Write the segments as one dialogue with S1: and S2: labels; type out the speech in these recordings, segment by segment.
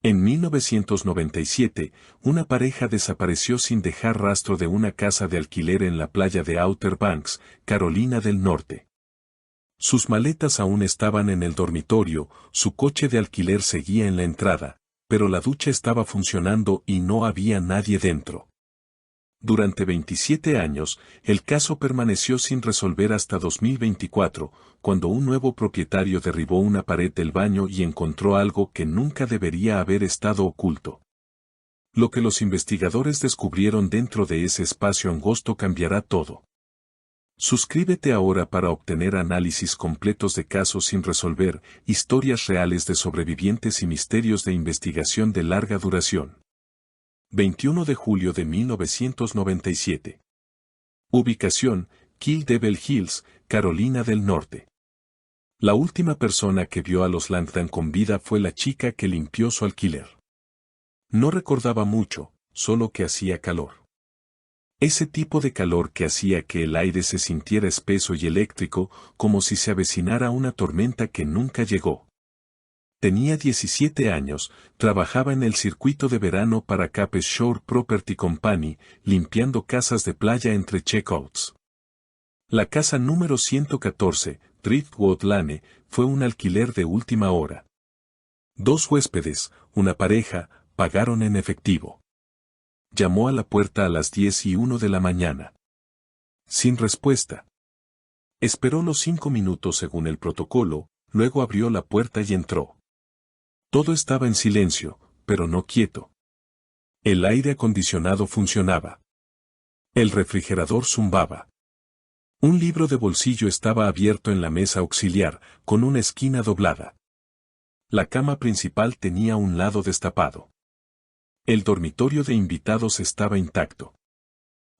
S1: En 1997, una pareja desapareció sin dejar rastro de una casa de alquiler en la playa de Outer Banks, Carolina del Norte. Sus maletas aún estaban en el dormitorio, su coche de alquiler seguía en la entrada, pero la ducha estaba funcionando y no había nadie dentro. Durante 27 años, el caso permaneció sin resolver hasta 2024, cuando un nuevo propietario derribó una pared del baño y encontró algo que nunca debería haber estado oculto. Lo que los investigadores descubrieron dentro de ese espacio angosto cambiará todo. Suscríbete ahora para obtener análisis completos de casos sin resolver, historias reales de sobrevivientes y misterios de investigación de larga duración. 21 de julio de 1997. Ubicación: Kill Devil Hills, Carolina del Norte. La última persona que vio a los Langdon con vida fue la chica que limpió su alquiler. No recordaba mucho, solo que hacía calor. Ese tipo de calor que hacía que el aire se sintiera espeso y eléctrico, como si se avecinara una tormenta que nunca llegó. Tenía 17 años, trabajaba en el circuito de verano para Cape Shore Property Company, limpiando casas de playa entre checkouts. La casa número 114, Driftwood Lane, fue un alquiler de última hora. 2 huéspedes, una pareja, pagaron en efectivo. Llamó a la puerta a las 10:01 de la mañana. Sin respuesta. Esperó los 5 minutos según el protocolo, luego abrió la puerta y entró. Todo estaba en silencio, pero no quieto. El aire acondicionado funcionaba. El refrigerador zumbaba. Un libro de bolsillo estaba abierto en la mesa auxiliar, con una esquina doblada. La cama principal tenía un lado destapado. El dormitorio de invitados estaba intacto.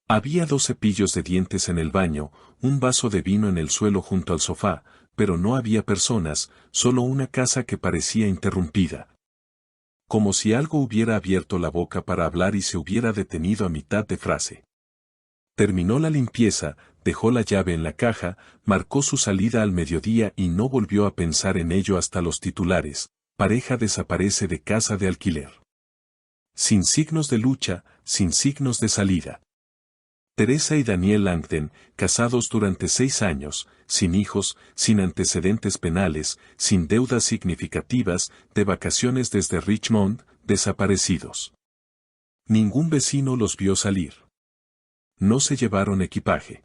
S1: Había 2 cepillos de dientes en el baño, un vaso de vino en el suelo junto al sofá, pero no había personas, solo una casa que parecía interrumpida. Como si algo hubiera abierto la boca para hablar y se hubiera detenido a mitad de frase. Terminó la limpieza, dejó la llave en la caja, marcó su salida al mediodía y no volvió a pensar en ello hasta los titulares: pareja desaparece de casa de alquiler. Sin signos de lucha, sin signos de salida. Teresa y Daniel Langdon, casados durante 6 años, sin hijos, sin antecedentes penales, sin deudas significativas, de vacaciones desde Richmond, desaparecidos. Ningún vecino los vio salir. No se llevaron equipaje.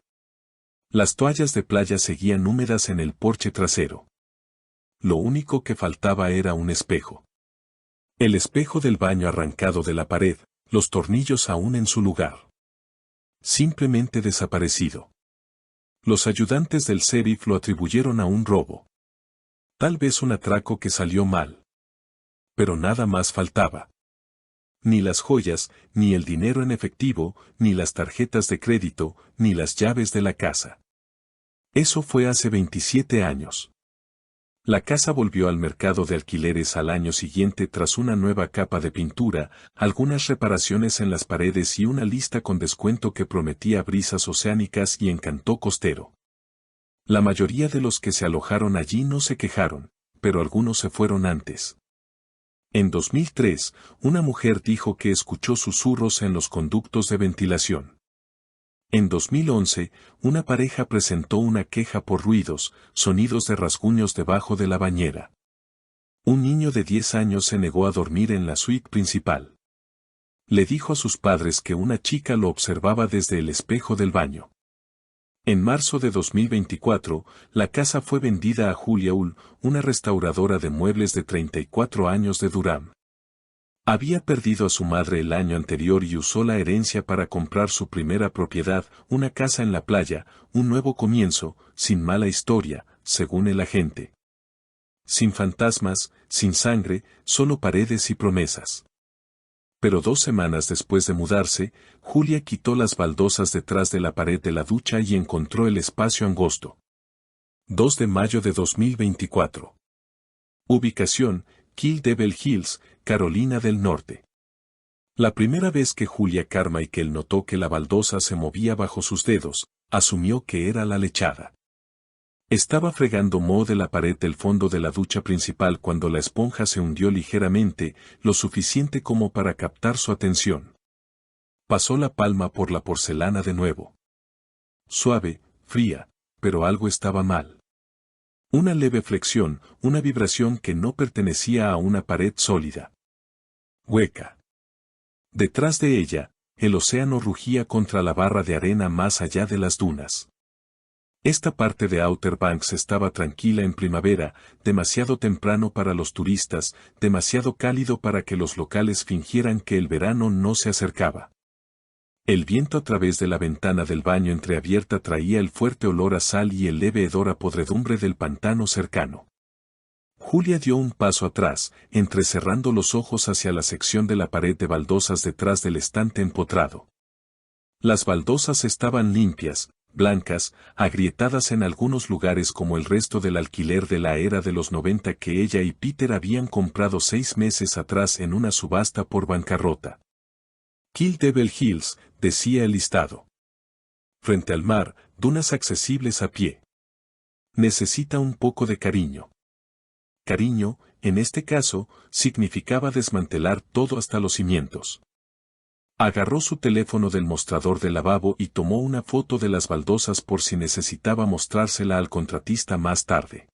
S1: Las toallas de playa seguían húmedas en el porche trasero. Lo único que faltaba era un espejo. El espejo del baño arrancado de la pared, los tornillos aún en su lugar. Simplemente desaparecido. Los ayudantes del sheriff lo atribuyeron a un robo. Tal vez un atraco que salió mal. Pero nada más faltaba. Ni las joyas, ni el dinero en efectivo, ni las tarjetas de crédito, ni las llaves de la casa. Eso fue hace 27 años. La casa volvió al mercado de alquileres al año siguiente tras una nueva capa de pintura, algunas reparaciones en las paredes y una lista con descuento que prometía brisas oceánicas y encanto costero. La mayoría de los que se alojaron allí no se quejaron, pero algunos se fueron antes. En 2003, una mujer dijo que escuchó susurros en los conductos de ventilación. En 2011, una pareja presentó una queja por ruidos, sonidos de rasguños debajo de la bañera. Un niño de 10 años se negó a dormir en la suite principal. Le dijo a sus padres que una chica lo observaba desde el espejo del baño. En marzo de 2024, la casa fue vendida a Julia Hull, una restauradora de muebles de 34 años de Durham. Había perdido a su madre el año anterior y usó la herencia para comprar su primera propiedad, una casa en la playa, un nuevo comienzo, sin mala historia, según el agente. Sin fantasmas, sin sangre, solo paredes y promesas. Pero 2 semanas después de mudarse, Julia quitó las baldosas detrás de la pared de la ducha y encontró el espacio angosto. 2 de mayo de 2024. Ubicación: Kill Devil Hills, Carolina del Norte. La primera vez que Julia Carmichael notó que la baldosa se movía bajo sus dedos, asumió que era la lechada. Estaba fregando moho de la pared del fondo de la ducha principal cuando la esponja se hundió ligeramente, lo suficiente como para captar su atención. Pasó la palma por la porcelana de nuevo. Suave, fría, pero algo estaba mal. Una leve flexión, una vibración que no pertenecía a una pared sólida. Hueca. Detrás de ella, el océano rugía contra la barra de arena más allá de las dunas. Esta parte de Outer Banks estaba tranquila en primavera, demasiado temprano para los turistas, demasiado cálido para que los locales fingieran que el verano no se acercaba. El viento a través de la ventana del baño entreabierta traía el fuerte olor a sal y el leve hedor a podredumbre del pantano cercano. Julia dio un paso atrás, entrecerrando los ojos hacia la sección de la pared de baldosas detrás del estante empotrado. Las baldosas estaban limpias, blancas, agrietadas en algunos lugares como el resto del alquiler de la era de los 90 que ella y Peter habían comprado 6 meses atrás en una subasta por bancarrota. Kill Devil Hills, decía el listado. Frente al mar, dunas accesibles a pie. Necesita un poco de cariño. Cariño, en este caso, significaba desmantelar todo hasta los cimientos. Agarró su teléfono del mostrador del lavabo y tomó una foto de las baldosas por si necesitaba mostrársela al contratista más tarde.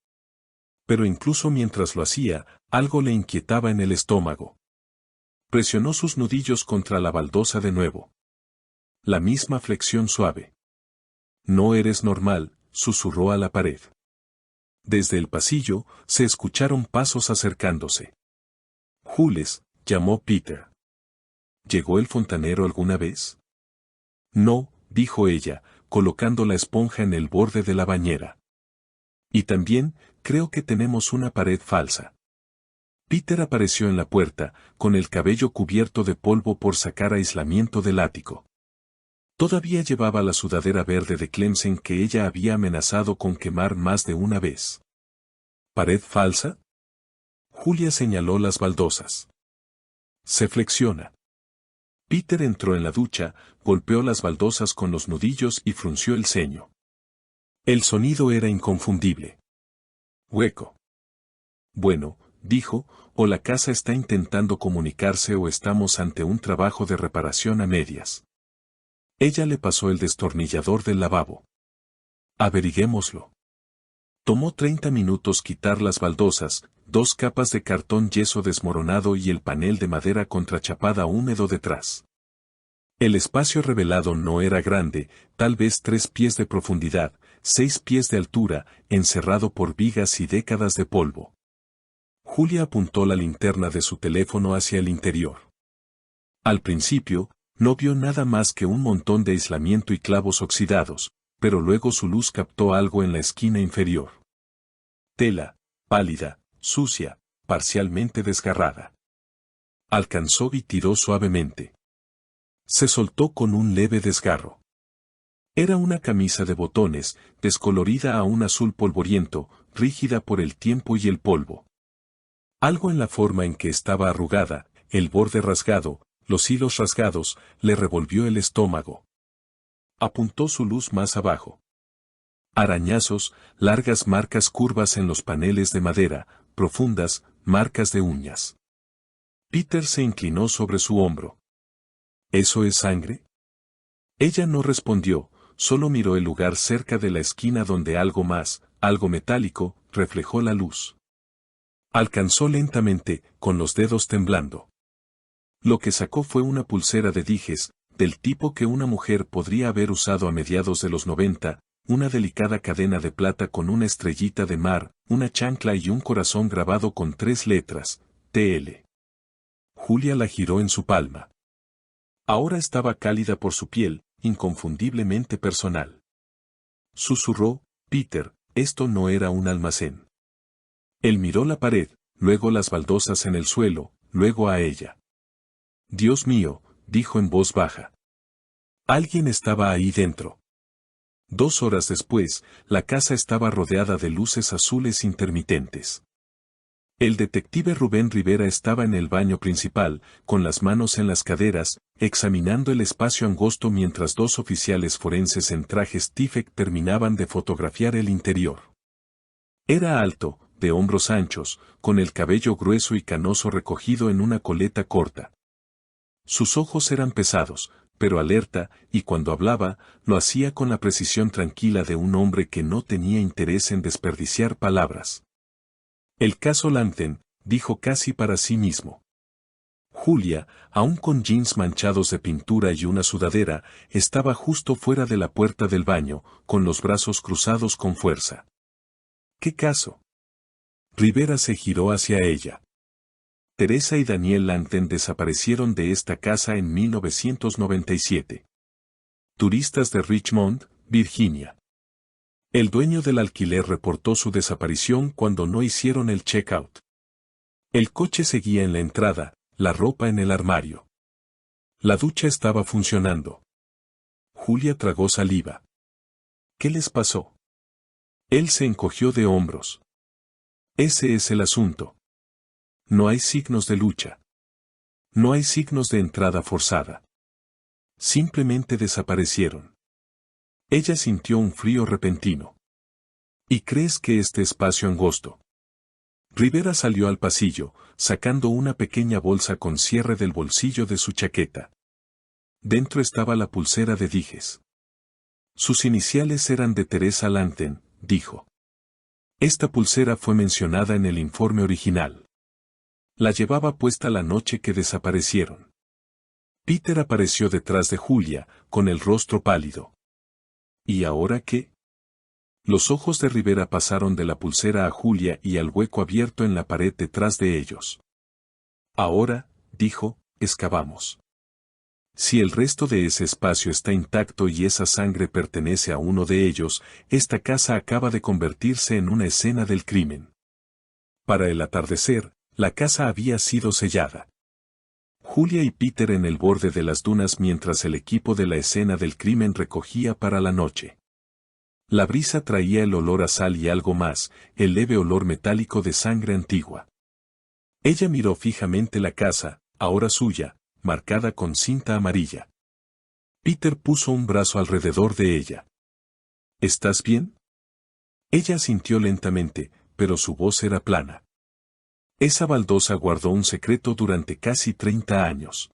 S1: Pero incluso mientras lo hacía, algo le inquietaba en el estómago. Presionó sus nudillos contra la baldosa de nuevo. La misma flexión suave. No eres normal, susurró a la pared. Desde el pasillo, se escucharon pasos acercándose. Jules, llamó Peter. ¿Llegó el fontanero alguna vez? No, dijo ella, colocando la esponja en el borde de la bañera. Y también, creo que tenemos una pared falsa. Peter apareció en la puerta, con el cabello cubierto de polvo por sacar aislamiento del ático. Todavía llevaba la sudadera verde de Clemson que ella había amenazado con quemar más de una vez. ¿Pared falsa? Julia señaló las baldosas. Se flexiona. Peter entró en la ducha, golpeó las baldosas con los nudillos y frunció el ceño. El sonido era inconfundible. Hueco. Bueno, dijo, o la casa está intentando comunicarse o estamos ante un trabajo de reparación a medias. Ella le pasó el destornillador del lavabo. Averiguémoslo. Tomó 30 minutos quitar las baldosas, 2 capas de cartón yeso desmoronado y el panel de madera contrachapada húmedo detrás. El espacio revelado no era grande, tal vez 3 pies de profundidad, 6 pies de altura, encerrado por vigas y décadas de polvo. Julia apuntó la linterna de su teléfono hacia el interior. Al principio, no vio nada más que un montón de aislamiento y clavos oxidados, pero luego su luz captó algo en la esquina inferior. Tela, pálida, sucia, parcialmente desgarrada. Alcanzó y tiró suavemente. Se soltó con un leve desgarro. Era una camisa de botones, descolorida a un azul polvoriento, rígida por el tiempo y el polvo. Algo en la forma en que estaba arrugada, el borde rasgado, los hilos rasgados, le revolvió el estómago. Apuntó su luz más abajo. Arañazos, largas marcas curvas en los paneles de madera, profundas, marcas de uñas. Peter se inclinó sobre su hombro. ¿Eso es sangre? Ella no respondió, solo miró el lugar cerca de la esquina donde algo más, algo metálico, reflejó la luz. Alcanzó lentamente, con los dedos temblando. Lo que sacó fue una pulsera de dijes, del tipo que una mujer podría haber usado a mediados de los 90, una delicada cadena de plata con una estrellita de mar, una chancla y un corazón grabado con 3 letras, TL. Julia la giró en su palma. Ahora estaba cálida por su piel, inconfundiblemente personal. Susurró, Peter, esto no era un almacén. Él miró la pared, luego las baldosas en el suelo, luego a ella. Dios mío, dijo en voz baja. Alguien estaba ahí dentro. 2 horas después, la casa estaba rodeada de luces azules intermitentes. El detective Rubén Rivera estaba en el baño principal, con las manos en las caderas, examinando el espacio angosto mientras 2 oficiales forenses en trajes Tifek terminaban de fotografiar el interior. Era alto, de hombros anchos, con el cabello grueso y canoso recogido en una coleta corta. Sus ojos eran pesados, pero alerta, y cuando hablaba, lo hacía con la precisión tranquila de un hombre que no tenía interés en desperdiciar palabras. El caso Langton, dijo casi para sí mismo. Julia, aún con jeans manchados de pintura y una sudadera, estaba justo fuera de la puerta del baño, con los brazos cruzados con fuerza. ¿Qué caso? Rivera se giró hacia ella. Teresa y Daniel Langton desaparecieron de esta casa en 1997. Turistas de Richmond, Virginia. El dueño del alquiler reportó su desaparición cuando no hicieron el check-out. El coche seguía en la entrada, la ropa en el armario. La ducha estaba funcionando. Julia tragó saliva. ¿Qué les pasó? Él se encogió de hombros. Ese es el asunto. No hay signos de lucha. No hay signos de entrada forzada. Simplemente desaparecieron. Ella sintió un frío repentino. ¿Y crees que este espacio angosto? Rivera salió al pasillo, sacando una pequeña bolsa con cierre del bolsillo de su chaqueta. Dentro estaba la pulsera de dijes. Sus iniciales eran de Teresa Langton, dijo. Esta pulsera fue mencionada en el informe original. La llevaba puesta la noche que desaparecieron. Peter apareció detrás de Julia, con el rostro pálido. ¿Y ahora qué? Los ojos de Rivera pasaron de la pulsera a Julia y al hueco abierto en la pared detrás de ellos. Ahora, dijo, excavamos. Si el resto de ese espacio está intacto y esa sangre pertenece a uno de ellos, esta casa acaba de convertirse en una escena del crimen. Para el atardecer, la casa había sido sellada. Julia y Peter en el borde de las dunas mientras el equipo de la escena del crimen recogía para la noche. La brisa traía el olor a sal y algo más, el leve olor metálico de sangre antigua. Ella miró fijamente la casa, ahora suya, marcada con cinta amarilla. Peter puso un brazo alrededor de ella. ¿Estás bien? Ella asintió lentamente, pero su voz era plana. Esa baldosa guardó un secreto durante casi 30 años.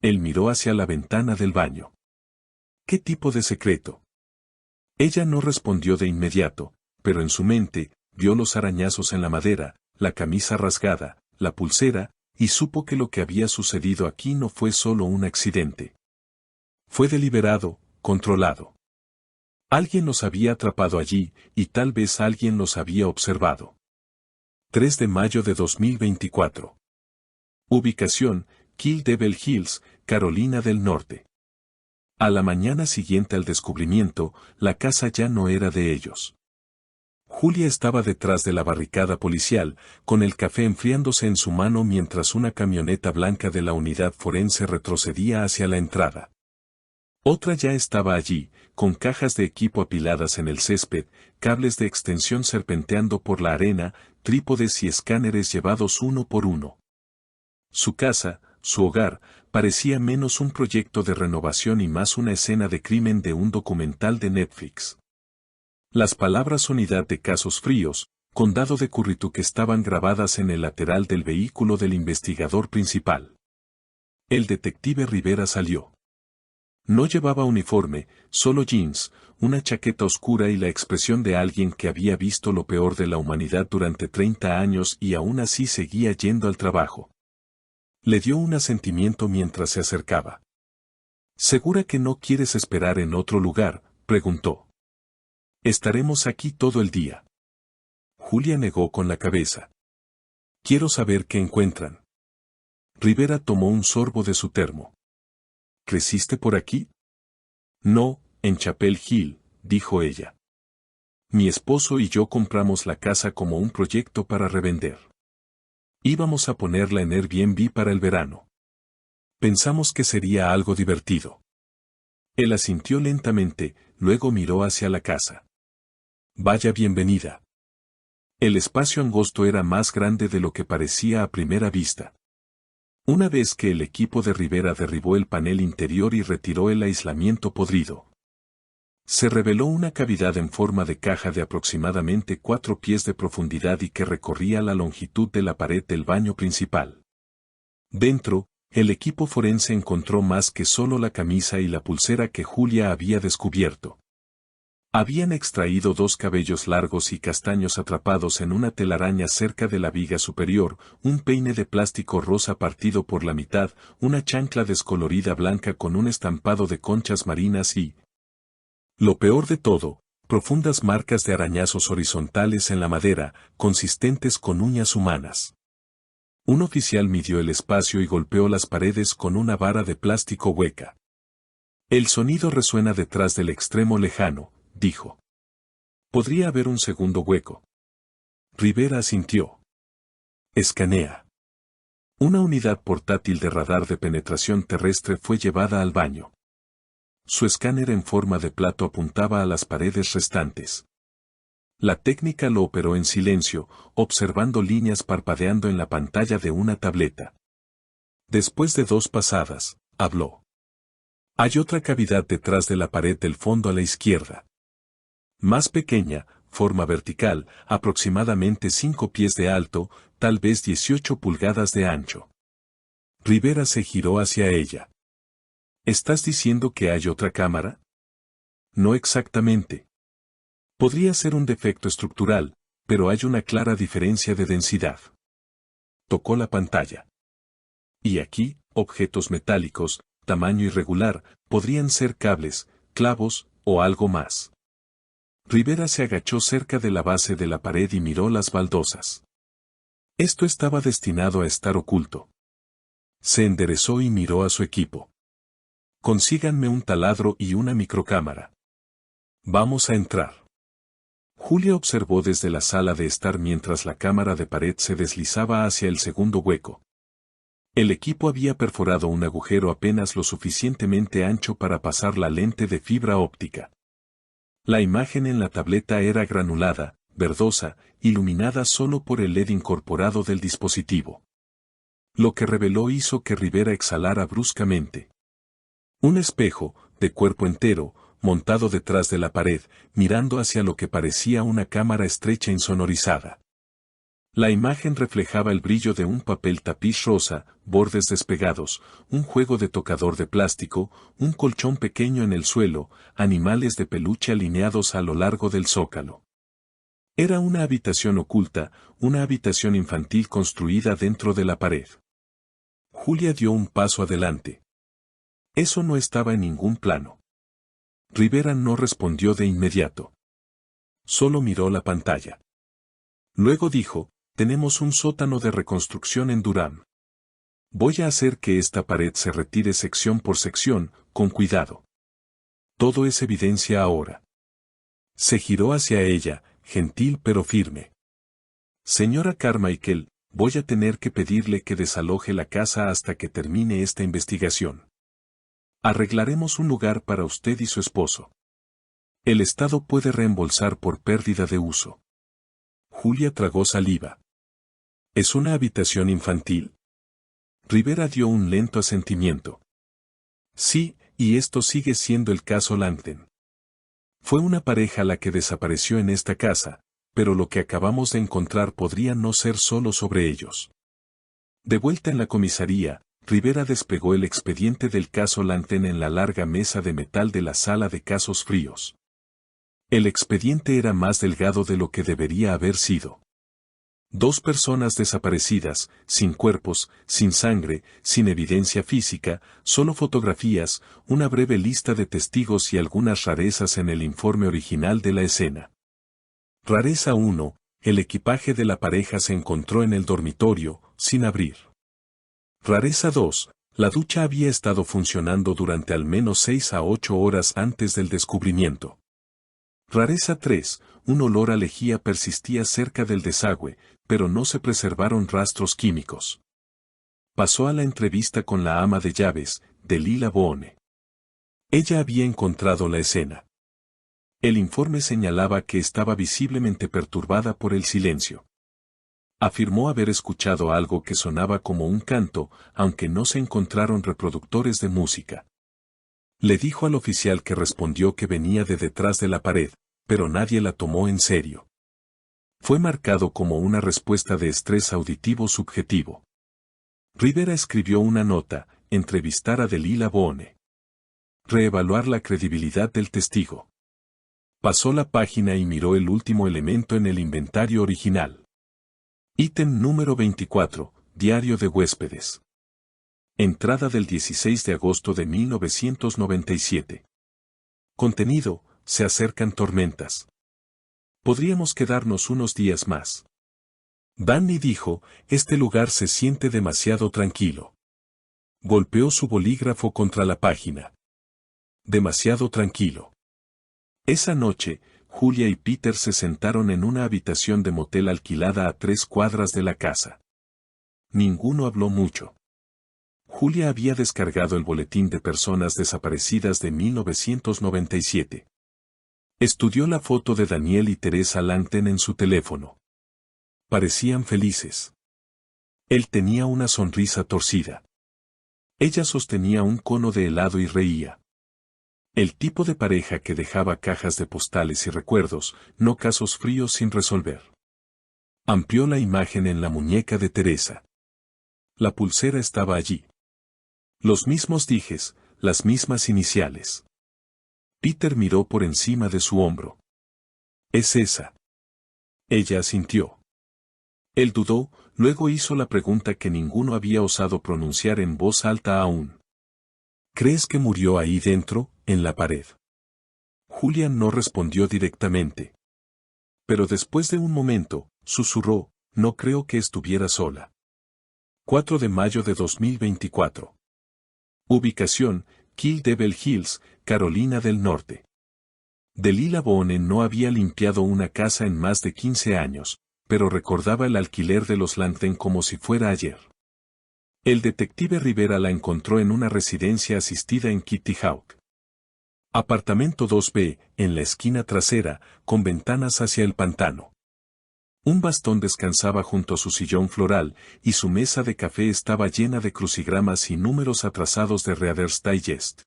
S1: Él miró hacia la ventana del baño. ¿Qué tipo de secreto? Ella no respondió de inmediato, pero en su mente, vio los arañazos en la madera, la camisa rasgada, la pulsera, y supo que lo que había sucedido aquí no fue solo un accidente. Fue deliberado, controlado. Alguien los había atrapado allí, y tal vez alguien los había observado. 3 de mayo de 2024. Ubicación, Kill Devil Hills, Carolina del Norte. A la mañana siguiente al descubrimiento, la casa ya no era de ellos. Julia estaba detrás de la barricada policial, con el café enfriándose en su mano mientras una camioneta blanca de la unidad forense retrocedía hacia la entrada. Otra ya estaba allí, con cajas de equipo apiladas en el césped, cables de extensión serpenteando por la arena, trípodes y escáneres llevados uno por uno. Su casa, su hogar, parecía menos un proyecto de renovación y más una escena de crimen de un documental de Netflix. Las palabras unidad de casos fríos, condado de Currituck estaban grabadas en el lateral del vehículo del investigador principal. El detective Rivera salió. No llevaba uniforme, solo jeans, una chaqueta oscura y la expresión de alguien que había visto lo peor de la humanidad durante 30 años y aún así seguía yendo al trabajo. Le dio un asentimiento mientras se acercaba. ¿Segura que no quieres esperar en otro lugar?, preguntó. Estaremos aquí todo el día. Julia negó con la cabeza. Quiero saber qué encuentran. Rivera tomó un sorbo de su termo. ¿Creciste por aquí? No, en Chapel Hill, dijo ella. Mi esposo y yo compramos la casa como un proyecto para revender. Íbamos a ponerla en Airbnb para el verano. Pensamos que sería algo divertido. Él asintió lentamente, luego miró hacia la casa. Vaya bienvenida. El espacio angosto era más grande de lo que parecía a primera vista. Una vez que el equipo de Rivera derribó el panel interior y retiró el aislamiento podrido. Se reveló una cavidad en forma de caja de aproximadamente 4 pies de profundidad y que recorría la longitud de la pared del baño principal. Dentro, el equipo forense encontró más que solo la camisa y la pulsera que Julia había descubierto. Habían extraído 2 cabellos largos y castaños atrapados en una telaraña cerca de la viga superior, un peine de plástico rosa partido por la mitad, una chancla descolorida blanca con un estampado de conchas marinas y, lo peor de todo, profundas marcas de arañazos horizontales en la madera, consistentes con uñas humanas. Un oficial midió el espacio y golpeó las paredes con una vara de plástico hueca. El sonido resuena detrás del extremo lejano, dijo. Podría haber un segundo hueco. Rivera asintió. Escanea. Una unidad portátil de radar de penetración terrestre fue llevada al baño. Su escáner en forma de plato apuntaba a las paredes restantes. La técnica lo operó en silencio, observando líneas parpadeando en la pantalla de una tableta. Después de 2 pasadas, habló. Hay otra cavidad detrás de la pared del fondo a la izquierda. Más pequeña, forma vertical, aproximadamente 5 pies de alto, tal vez 18 pulgadas de ancho. Rivera se giró hacia ella. ¿Estás diciendo que hay otra cámara? No exactamente. Podría ser un defecto estructural, pero hay una clara diferencia de densidad. Tocó la pantalla. Y aquí, objetos metálicos, tamaño irregular, podrían ser cables, clavos, o algo más. Rivera se agachó cerca de la base de la pared y miró las baldosas. Esto estaba destinado a estar oculto. Se enderezó y miró a su equipo. Consíganme un taladro y una microcámara. Vamos a entrar. Julia observó desde la sala de estar mientras la cámara de pared se deslizaba hacia el segundo hueco. El equipo había perforado un agujero apenas lo suficientemente ancho para pasar la lente de fibra óptica. La imagen en la tableta era granulada, verdosa, iluminada solo por el LED incorporado del dispositivo. Lo que reveló hizo que Rivera exhalara bruscamente. Un espejo, de cuerpo entero, montado detrás de la pared, mirando hacia lo que parecía una cámara estrecha insonorizada. La imagen reflejaba el brillo de un papel tapiz rosa, bordes despegados, un juego de tocador de plástico, un colchón pequeño en el suelo, animales de peluche alineados a lo largo del zócalo. Era una habitación oculta, una habitación infantil construida dentro de la pared. Julia dio un paso adelante. Eso no estaba en ningún plano. Rivera no respondió de inmediato. Solo miró la pantalla. Luego dijo, tenemos un sótano de reconstrucción en Durham. Voy a hacer que esta pared se retire sección por sección, con cuidado. Todo es evidencia ahora. Se giró hacia ella, gentil pero firme. Señora Carmichael, voy a tener que pedirle que desaloje la casa hasta que termine esta investigación. Arreglaremos un lugar para usted y su esposo. El Estado puede reembolsar por pérdida de uso. Julia tragó saliva. ¿Es una habitación infantil? Rivera dio un lento asentimiento. Sí, y esto sigue siendo el caso Langdon. Fue una pareja la que desapareció en esta casa, pero lo que acabamos de encontrar podría no ser solo sobre ellos. De vuelta en la comisaría, Rivera despegó el expediente del caso Langdon en la larga mesa de metal de la sala de casos fríos. El expediente era más delgado de lo que debería haber sido. 2 personas desaparecidas, sin cuerpos, sin sangre, sin evidencia física, solo fotografías, una breve lista de testigos y algunas rarezas en el informe original de la escena. Rareza 1, el equipaje de la pareja se encontró en el dormitorio, sin abrir. Rareza 2, la ducha había estado funcionando durante al menos 6 a 8 horas antes del descubrimiento. Rareza 3, un olor a lejía persistía cerca del desagüe, pero no se preservaron rastros químicos. Pasó a la entrevista con la ama de llaves, Delilah Boone. Ella había encontrado la escena. El informe señalaba que estaba visiblemente perturbada por el silencio. Afirmó haber escuchado algo que sonaba como un canto, aunque no se encontraron reproductores de música. Le dijo al oficial que respondió que venía de detrás de la pared, pero nadie la tomó en serio. Fue marcado como una respuesta de estrés auditivo subjetivo. Rivera escribió una nota, entrevistar a Delilah Boone. Reevaluar la credibilidad del testigo. Pasó la página y miró el último elemento en el inventario original. Ítem número 24, Diario de huéspedes. Entrada del 16 de agosto de 1997. Contenido, se acercan tormentas. Podríamos quedarnos unos días más. Danny dijo, este lugar se siente demasiado tranquilo. Golpeó su bolígrafo contra la página. Demasiado tranquilo. Esa noche, Julia y Peter se sentaron en una habitación de motel alquilada a 3 cuadras de la casa. Ninguno habló mucho. Julia había descargado el boletín de personas desaparecidas de 1997. Estudió la foto de Daniel y Teresa Langton en su teléfono. Parecían felices. Él tenía una sonrisa torcida. Ella sostenía un cono de helado y reía. El tipo de pareja que dejaba cajas de postales y recuerdos, no casos fríos sin resolver. Amplió la imagen en la muñeca de Teresa. La pulsera estaba allí. Los mismos dijes, las mismas iniciales. Peter miró por encima de su hombro. ¿Es esa? Ella asintió. Él dudó, luego hizo la pregunta que ninguno había osado pronunciar en voz alta aún. ¿Crees que murió ahí dentro, en la pared? Julian no respondió directamente. Pero después de un momento, susurró, no creo que estuviera sola. 4 de mayo de 2024. Ubicación, Kill Devil Hills, Carolina del Norte. Delilah Boone no había limpiado una casa en más de 15 años, pero recordaba el alquiler de los Langton como si fuera ayer. El detective Rivera la encontró en una residencia asistida en Kitty Hawk. Apartamento 2B, en la esquina trasera, con ventanas hacia el pantano. Un bastón descansaba junto a su sillón floral, y su mesa de café estaba llena de crucigramas y números atrasados de Reader's Digest.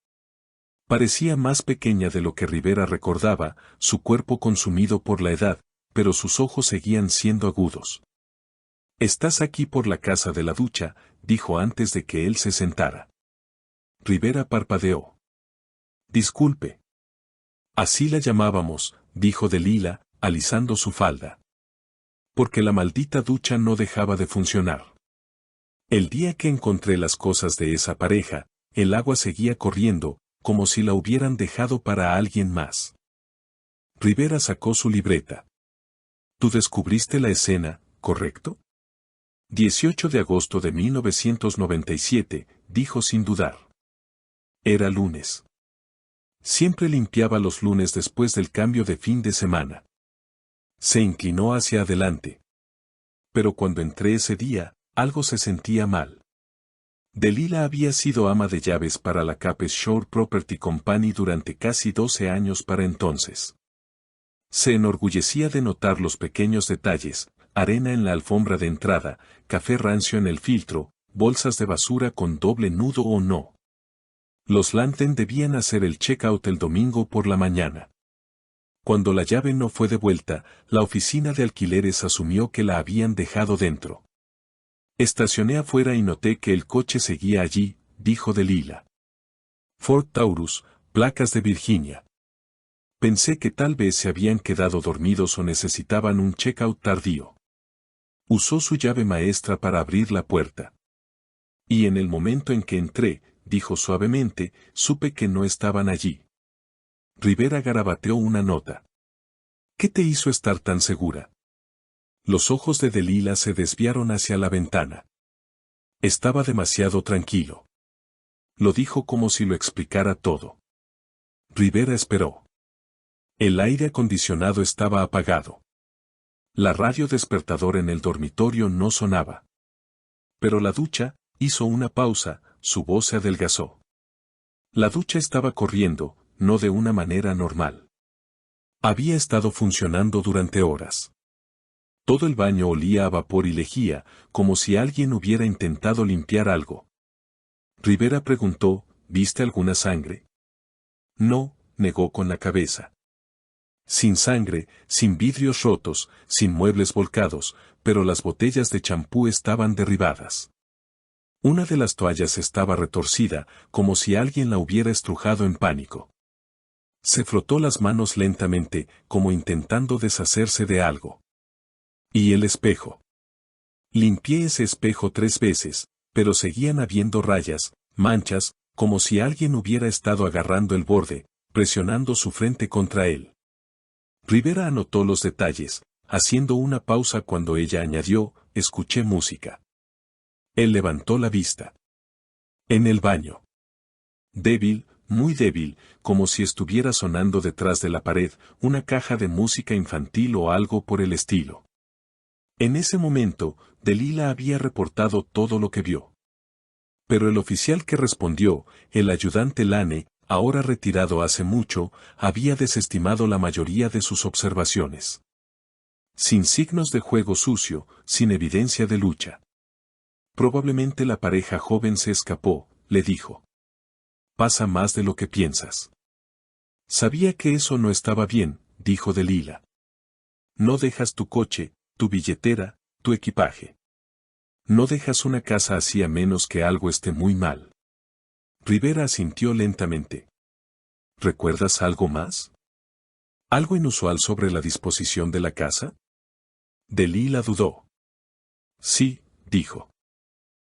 S1: Parecía más pequeña de lo que Rivera recordaba, su cuerpo consumido por la edad, pero sus ojos seguían siendo agudos. «Estás aquí por la casa de la ducha», dijo antes de que él se sentara. Rivera parpadeó. «Disculpe». «Así la llamábamos», dijo Delilah, alisando su falda. «Porque la maldita ducha no dejaba de funcionar. El día que encontré las cosas de esa pareja, el agua seguía corriendo, como si la hubieran dejado para alguien más». Rivera sacó su libreta. «Tú descubriste la escena, ¿correcto?» 18 de agosto de 1997, dijo sin dudar. Era lunes. Siempre limpiaba los lunes después del cambio de fin de semana. Se inclinó hacia adelante. Pero cuando entré ese día, algo se sentía mal. Delilah había sido ama de llaves para la Cape Shore Property Company durante casi 12 años para entonces. Se enorgullecía de notar los pequeños detalles, arena en la alfombra de entrada, café rancio en el filtro, bolsas de basura con doble nudo o no. Los Langton debían hacer el check-out el domingo por la mañana. Cuando la llave no fue devuelta, la oficina de alquileres asumió que la habían dejado dentro. Estacioné afuera y noté que el coche seguía allí, dijo Delilah. Ford Taurus, placas de Virginia. Pensé que tal vez se habían quedado dormidos o necesitaban un check-out tardío. Usó su llave maestra para abrir la puerta. Y en el momento en que entré, dijo suavemente, supe que no estaban allí. Rivera garabateó una nota. ¿Qué te hizo estar tan segura? Los ojos de Delilah se desviaron hacia la ventana. Estaba demasiado tranquilo. Lo dijo como si lo explicara todo. Rivera esperó. El aire acondicionado estaba apagado. La radio despertador en el dormitorio no sonaba. Pero la ducha, hizo una pausa, su voz se adelgazó. La ducha estaba corriendo, no de una manera normal. Había estado funcionando durante horas. Todo el baño olía a vapor y lejía, como si alguien hubiera intentado limpiar algo. Rivera preguntó, ¿viste alguna sangre? No, negó con la cabeza. Sin sangre, sin vidrios rotos, sin muebles volcados, pero las botellas de champú estaban derribadas. Una de las toallas estaba retorcida, como si alguien la hubiera estrujado en pánico. Se frotó las manos lentamente, como intentando deshacerse de algo. ¿Y el espejo? Limpié ese espejo 3 veces, pero seguían habiendo rayas, manchas, como si alguien hubiera estado agarrando el borde, presionando su frente contra él. Rivera anotó los detalles, haciendo una pausa cuando ella añadió, escuché música. Él levantó la vista. En el baño. Débil, muy débil, como si estuviera sonando detrás de la pared, una caja de música infantil o algo por el estilo. En ese momento, Delila había reportado todo lo que vio. Pero el oficial que respondió, el ayudante Lane, ahora retirado hace mucho, había desestimado la mayoría de sus observaciones. Sin signos de juego sucio, sin evidencia de lucha. Probablemente la pareja joven se escapó, le dijo. Pasa más de lo que piensas. Sabía que eso no estaba bien, dijo Delila. No dejas tu coche, tu billetera, tu equipaje. No dejas una casa así a menos que algo esté muy mal. Rivera asintió lentamente. ¿Recuerdas algo más? ¿Algo inusual sobre la disposición de la casa? Delila dudó. Sí, dijo.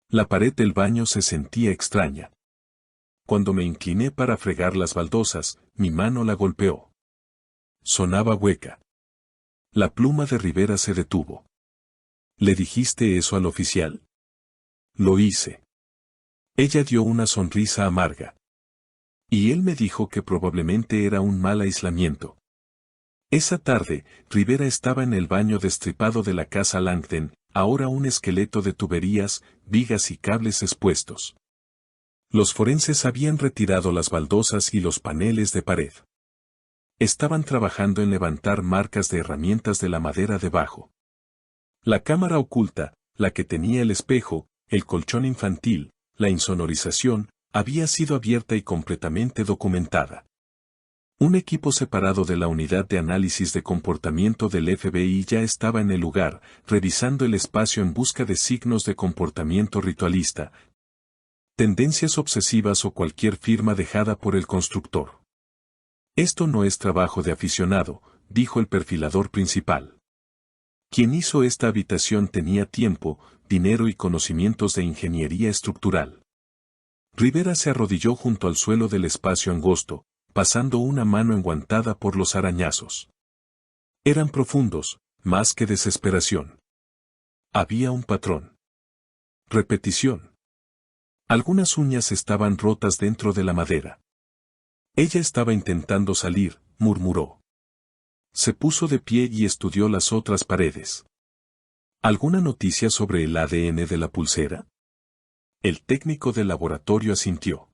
S1: La pared del baño se sentía extraña. Cuando me incliné para fregar las baldosas, mi mano la golpeó. Sonaba hueca. La pluma de Rivera se detuvo. ¿Le dijiste eso al oficial? Lo hice. Ella dio una sonrisa amarga. Y él me dijo que probablemente era un mal aislamiento. Esa tarde, Rivera estaba en el baño destripado de la casa Langdon, ahora un esqueleto de tuberías, vigas y cables expuestos. Los forenses habían retirado las baldosas y los paneles de pared. Estaban trabajando en levantar marcas de herramientas de la madera debajo. La cámara oculta, la que tenía el espejo, el colchón infantil, la insonorización, había sido abierta y completamente documentada. Un equipo separado de la unidad de análisis de comportamiento del FBI ya estaba en el lugar, revisando el espacio en busca de signos de comportamiento ritualista, tendencias obsesivas o cualquier firma dejada por el constructor. Esto no es trabajo de aficionado, dijo el perfilador principal. Quien hizo esta habitación tenía tiempo, dinero y conocimientos de ingeniería estructural. Rivera se arrodilló junto al suelo del espacio angosto, pasando una mano enguantada por los arañazos. Eran profundos, más que desesperación. Había un patrón. Repetición. Algunas uñas estaban rotas dentro de la madera. Ella estaba intentando salir, murmuró. Se puso de pie y estudió las otras paredes. ¿Alguna noticia sobre el ADN de la pulsera? El técnico del laboratorio asintió.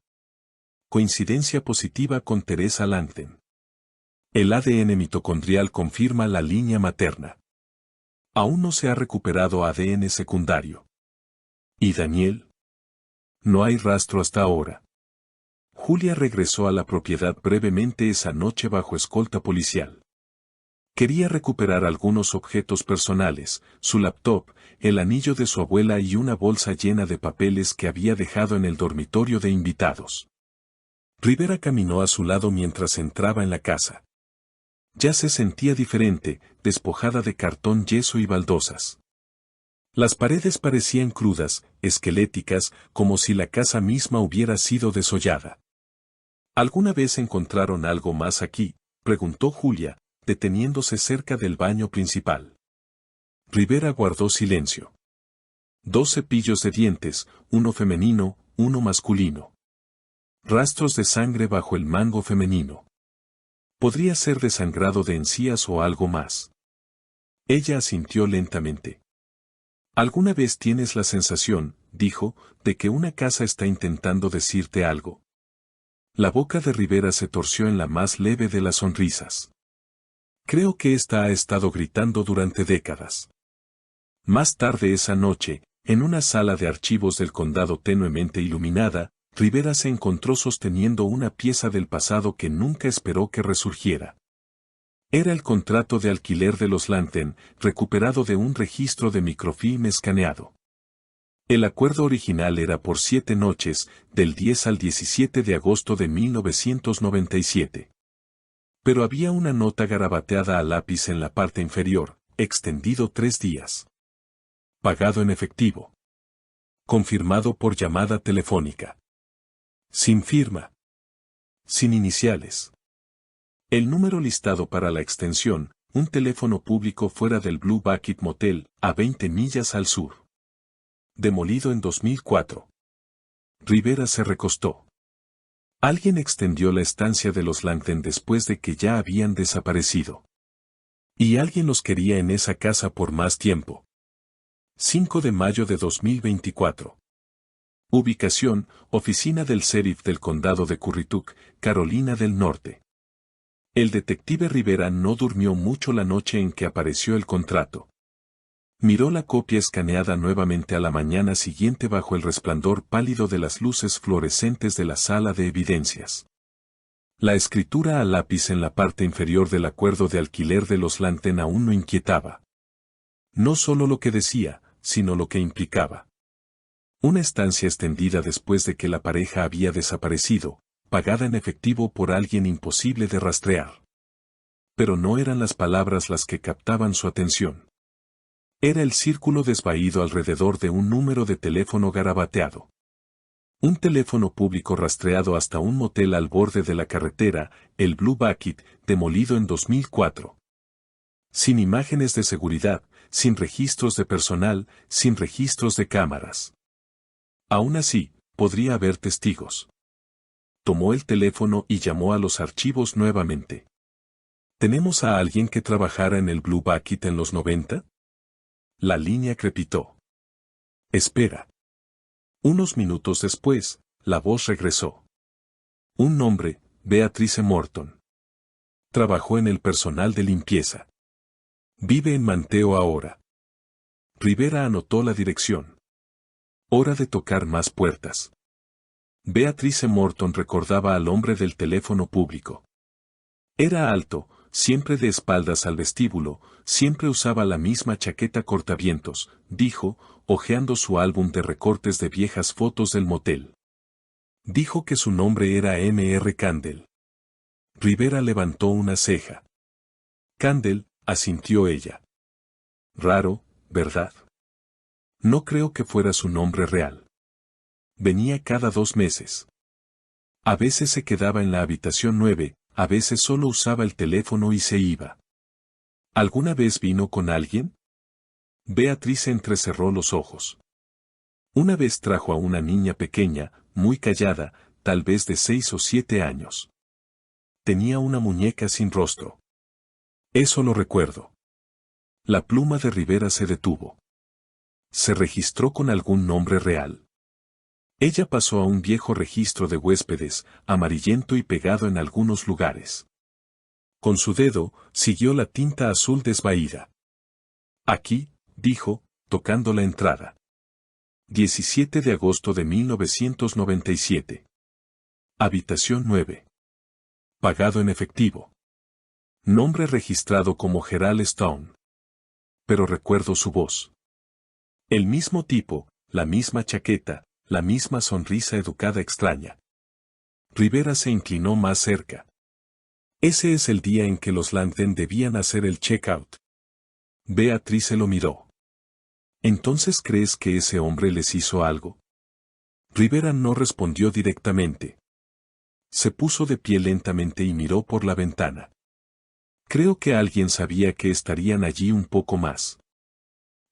S1: Coincidencia positiva con Teresa Langdon. El ADN mitocondrial confirma la línea materna. Aún no se ha recuperado ADN secundario. ¿Y Daniel? No hay rastro hasta ahora. Julia regresó a la propiedad brevemente esa noche bajo escolta policial. Quería recuperar algunos objetos personales, su laptop, el anillo de su abuela y una bolsa llena de papeles que había dejado en el dormitorio de invitados. Rivera caminó a su lado mientras entraba en la casa. Ya se sentía diferente, despojada de cartón, yeso y baldosas. Las paredes parecían crudas, esqueléticas, como si la casa misma hubiera sido desollada. ¿Alguna vez encontraron algo más aquí?, preguntó Julia, deteniéndose cerca del baño principal. Rivera guardó silencio. 2 cepillos de dientes, uno femenino, uno masculino. Rastros de sangre bajo el mango femenino. Podría ser desangrado de encías o algo más. Ella asintió lentamente. ¿Alguna vez tienes la sensación, dijo, de que una casa está intentando decirte algo? La boca de Rivera se torció en la más leve de las sonrisas. Creo que esta ha estado gritando durante décadas. Más tarde esa noche, en una sala de archivos del condado tenuemente iluminada, Rivera se encontró sosteniendo una pieza del pasado que nunca esperó que resurgiera. Era el contrato de alquiler de los Lantern, recuperado de un registro de microfilm escaneado. El acuerdo original era por 7 noches, del 10 al 17 de agosto de 1997. Pero había una nota garabateada a lápiz en la parte inferior, extendido 3 días. Pagado en efectivo. Confirmado por llamada telefónica. Sin firma. Sin iniciales. El número listado para la extensión, un teléfono público fuera del Blue Bucket Motel, a 20 millas al sur. Demolido en 2004. Rivera se recostó. Alguien extendió la estancia de los Lantern después de que ya habían desaparecido. Y alguien los quería en esa casa por más tiempo. 5 de mayo de 2024. Ubicación, oficina del sheriff del condado de Currituck, Carolina del Norte. El detective Rivera no durmió mucho la noche en que apareció el contrato. Miró la copia escaneada nuevamente a la mañana siguiente bajo el resplandor pálido de las luces fluorescentes de la sala de evidencias. La escritura a lápiz en la parte inferior del acuerdo de alquiler de los Lantern aún no inquietaba. No solo lo que decía, sino lo que implicaba. Una estancia extendida después de que la pareja había desaparecido, pagada en efectivo por alguien imposible de rastrear. Pero no eran las palabras las que captaban su atención. Era el círculo desvaído alrededor de un número de teléfono garabateado. Un teléfono público rastreado hasta un motel al borde de la carretera, el Blue Bucket, demolido en 2004. Sin imágenes de seguridad, sin registros de personal, sin registros de cámaras. Aún así, podría haber testigos. Tomó el teléfono y llamó a los archivos nuevamente. ¿Tenemos a alguien que trabajara en el Blue Bucket en los 90? La línea crepitó. Espera. Unos minutos después, la voz regresó. Un nombre, Beatrice Morton. Trabajó en el personal de limpieza. Vive en Manteo ahora. Rivera anotó la dirección. Hora de tocar más puertas. Beatrice Morton recordaba al hombre del teléfono público. Era alto, siempre de espaldas al vestíbulo, siempre usaba la misma chaqueta cortavientos, dijo, hojeando su álbum de recortes de viejas fotos del motel. Dijo que su nombre era M.R. Candle. Rivera levantó una ceja. Candle, asintió ella. Raro, ¿verdad? No creo que fuera su nombre real. Venía cada 2 meses. A veces se quedaba en la habitación 9, a veces solo usaba el teléfono y se iba. ¿Alguna vez vino con alguien? Beatriz entrecerró los ojos. Una vez trajo a una niña pequeña, muy callada, tal vez de 6 o 7 años. Tenía una muñeca sin rostro. Eso lo recuerdo. La pluma de Rivera se detuvo. ¿Se registró con algún nombre real? Ella pasó a un viejo registro de huéspedes, amarillento y pegado en algunos lugares. Con su dedo, siguió la tinta azul desvaída. Aquí, dijo, tocando la entrada. 17 de agosto de 1997. Habitación 9. Pagado en efectivo. Nombre registrado como Gerald Stone. Pero recuerdo su voz. El mismo tipo, la misma chaqueta, la misma sonrisa educada extraña. Rivera se inclinó más cerca. Ese es el día en que los Lantern debían hacer el check-out. Beatriz se lo miró. ¿Entonces crees que ese hombre les hizo algo? Rivera no respondió directamente. Se puso de pie lentamente y miró por la ventana. Creo que alguien sabía que estarían allí un poco más.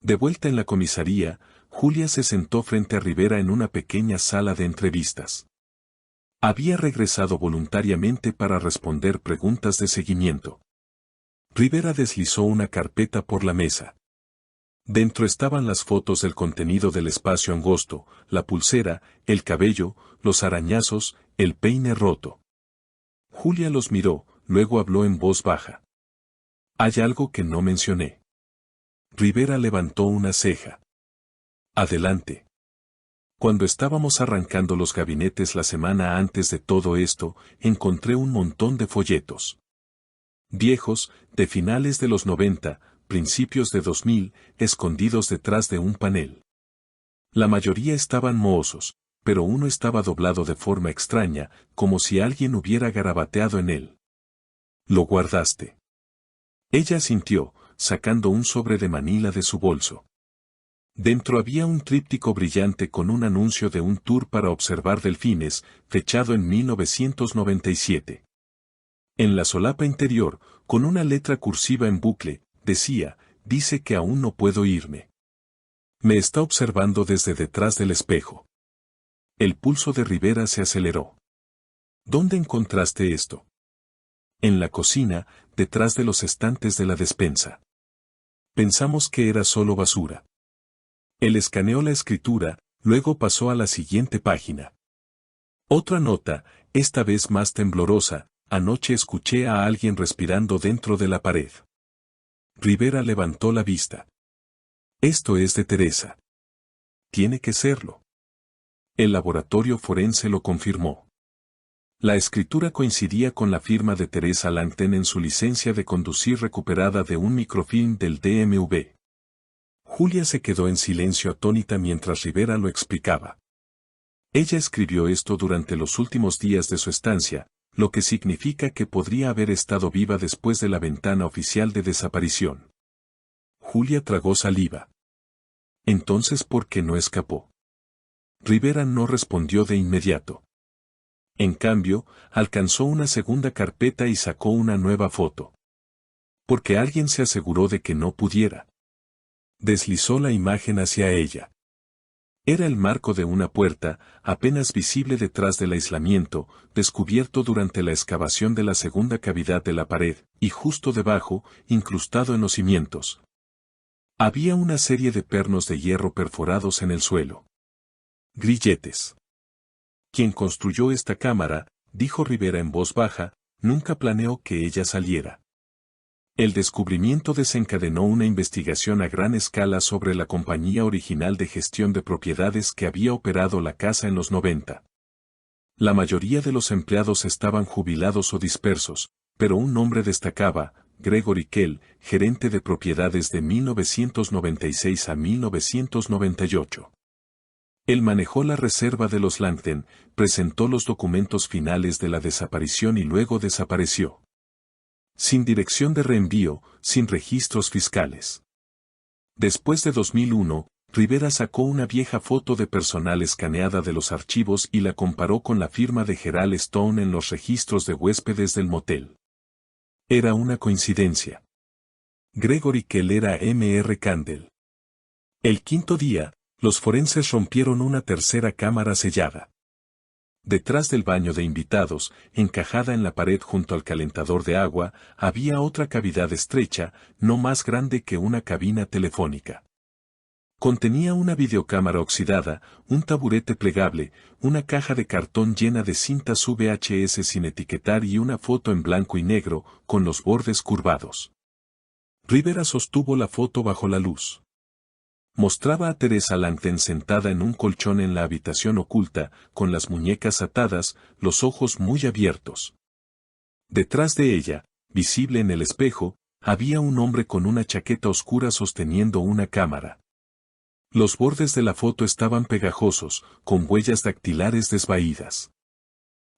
S1: De vuelta en la comisaría, Julia se sentó frente a Rivera en una pequeña sala de entrevistas. Había regresado voluntariamente para responder preguntas de seguimiento. Rivera deslizó una carpeta por la mesa. Dentro estaban las fotos del contenido del espacio angosto, la pulsera, el cabello, los arañazos, el peine roto. Julia los miró, luego habló en voz baja. Hay algo que no mencioné. Rivera levantó una ceja. Adelante. Cuando estábamos arrancando los gabinetes la semana antes de todo esto, encontré un montón de folletos. Viejos, de finales de los 90, principios de 2000, escondidos detrás de un panel. La mayoría estaban mohosos, pero uno estaba doblado de forma extraña, como si alguien hubiera garabateado en él. ¿Lo guardaste? Ella asintió, sacando un sobre de manila de su bolso. Dentro había un tríptico brillante con un anuncio de un tour para observar delfines, fechado en 1997. En la solapa interior, con una letra cursiva en bucle, decía, dice que aún no puedo irme. Me está observando desde detrás del espejo. El pulso de Rivera se aceleró. ¿Dónde encontraste esto? En la cocina, detrás de los estantes de la despensa. Pensamos que era solo basura. Él escaneó la escritura, luego pasó a la siguiente página. Otra nota, esta vez más temblorosa, anoche escuché a alguien respirando dentro de la pared. Rivera levantó la vista. Esto es de Teresa. Tiene que serlo. El laboratorio forense lo confirmó. La escritura coincidía con la firma de Teresa Langten en su licencia de conducir recuperada de un microfilm del DMV. Julia se quedó en silencio atónita mientras Rivera lo explicaba. Ella escribió esto durante los últimos días de su estancia, lo que significa que podría haber estado viva después de la ventana oficial de desaparición. Julia tragó saliva. Entonces, ¿por qué no escapó? Rivera no respondió de inmediato. En cambio, alcanzó una segunda carpeta y sacó una nueva foto. Porque alguien se aseguró de que no pudiera. Deslizó la imagen hacia ella. Era el marco de una puerta, apenas visible detrás del aislamiento, descubierto durante la excavación de la segunda cavidad de la pared, y justo debajo, incrustado en los cimientos. Había una serie de pernos de hierro perforados en el suelo. Grilletes. Quien construyó esta cámara, dijo Rivera en voz baja, nunca planeó que ella saliera. El descubrimiento desencadenó una investigación a gran escala sobre la compañía original de gestión de propiedades que había operado la casa en los 90. La mayoría de los empleados estaban jubilados o dispersos, pero un nombre destacaba, Gregory Kell, gerente de propiedades de 1996 a 1998. Él manejó la reserva de los Langten, presentó los documentos finales de la desaparición y luego desapareció. Sin dirección de reenvío, sin registros fiscales. Después de 2001, Rivera sacó una vieja foto de personal escaneada de los archivos y la comparó con la firma de Gerald Stone en los registros de huéspedes del motel. Era una coincidencia. Gregory Kell era M.R. Candle. El quinto día, los forenses rompieron una tercera cámara sellada. Detrás del baño de invitados, encajada en la pared junto al calentador de agua, había otra cavidad estrecha, no más grande que una cabina telefónica. Contenía una videocámara oxidada, un taburete plegable, una caja de cartón llena de cintas VHS sin etiquetar y una foto en blanco y negro, con los bordes curvados. Rivera sostuvo la foto bajo la luz. Mostraba a Teresa Langten sentada en un colchón en la habitación oculta, con las muñecas atadas, los ojos muy abiertos. Detrás de ella, visible en el espejo, había un hombre con una chaqueta oscura sosteniendo una cámara. Los bordes de la foto estaban pegajosos, con huellas dactilares desvaídas.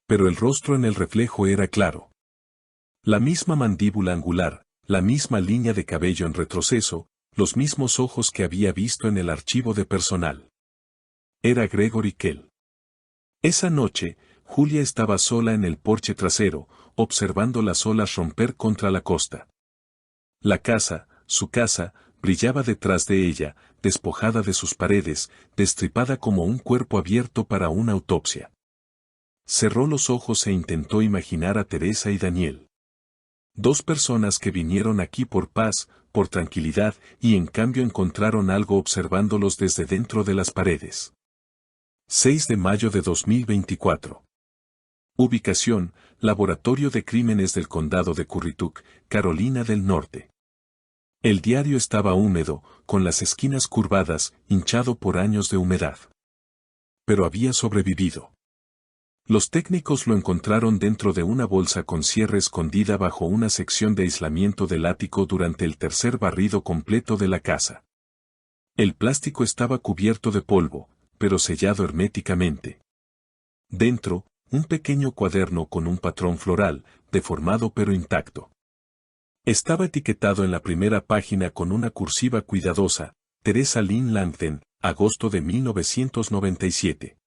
S1: Pero el rostro en el reflejo era claro. La misma mandíbula angular, la misma línea de cabello en retroceso, los mismos ojos que había visto en el archivo de personal. Era Gregory Kell. Esa noche, Julia estaba sola en el porche trasero, observando las olas romper contra la costa. La casa, su casa, brillaba detrás de ella, despojada de sus paredes, destripada como un cuerpo abierto para una autopsia. Cerró los ojos e intentó imaginar a Teresa y Daniel. Dos personas que vinieron aquí por paz, por tranquilidad, y en cambio encontraron algo observándolos desde dentro de las paredes. 6 de mayo de 2024. Ubicación, Laboratorio de Crímenes del Condado de Currituck, Carolina del Norte. El diario estaba húmedo, con las esquinas curvadas, hinchado por años de humedad. pero había sobrevivido. Los técnicos lo encontraron dentro de una bolsa con cierre escondida bajo una sección de aislamiento del ático durante el tercer barrido completo de la casa. El plástico estaba cubierto de polvo, pero sellado herméticamente. Dentro, un pequeño cuaderno con un patrón floral, deformado pero intacto. Estaba etiquetado en la primera página con una cursiva cuidadosa: Teresa Lynn Langdon, agosto de 1997.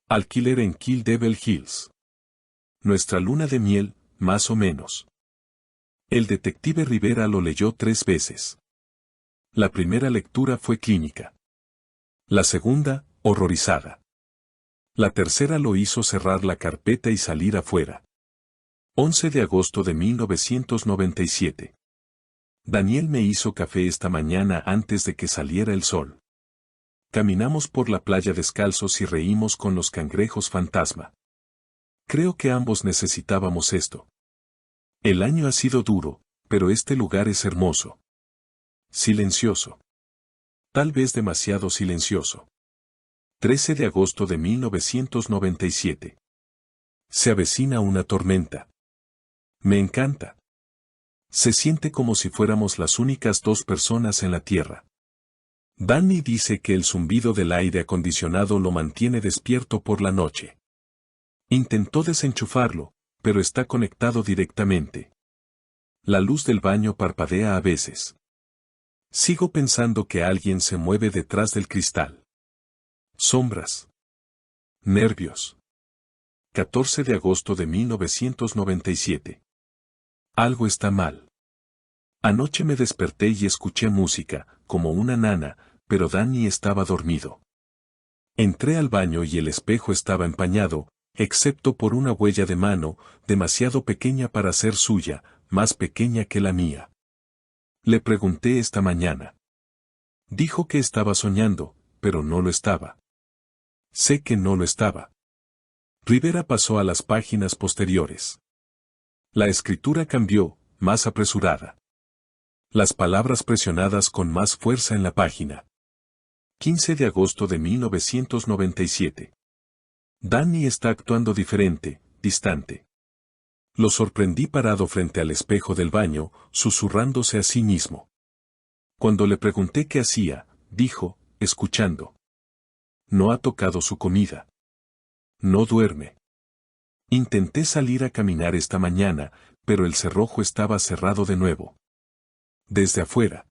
S1: Alquiler en Kill Devil Hills. Nuestra luna de miel, más o menos. El detective Rivera lo leyó 3 veces. La primera lectura fue clínica. La segunda, horrorizada. La tercera lo hizo cerrar la carpeta y salir afuera. 11 de agosto de 1997. Daniel me hizo café esta mañana antes de que saliera el sol. Caminamos por la playa descalzos y reímos con los cangrejos fantasma. Creo que ambos necesitábamos esto. El año ha sido duro, pero este lugar es hermoso. Silencioso. Tal vez demasiado silencioso. 13 de agosto de 1997. Se avecina una tormenta. Me encanta. Se siente como si fuéramos las únicas 2 personas en la Tierra. Danny dice que el zumbido del aire acondicionado lo mantiene despierto por la noche. Intentó desenchufarlo, pero está conectado directamente. La luz del baño parpadea a veces. Sigo pensando que alguien se mueve detrás del cristal. Sombras. Nervios. 14 de agosto de 1997. Algo está mal. Anoche me desperté y escuché música, como una nana, pero Danny estaba dormido. Entré al baño y el espejo estaba empañado, excepto por una huella de mano, demasiado pequeña para ser suya, más pequeña que la mía. Le pregunté esta mañana. Dijo que estaba soñando, pero no lo estaba. Sé que no lo estaba. Rivera pasó a las páginas posteriores. La escritura cambió, más apresurada. Las palabras presionadas con más fuerza en la página. 15 de agosto de 1997. Danny está actuando diferente, distante. Lo sorprendí parado frente al espejo del baño, susurrándose a sí mismo. Cuando le pregunté qué hacía, dijo, escuchando. No ha tocado su comida. No duerme. Intenté salir a caminar esta mañana, pero el cerrojo estaba cerrado de nuevo. Desde afuera.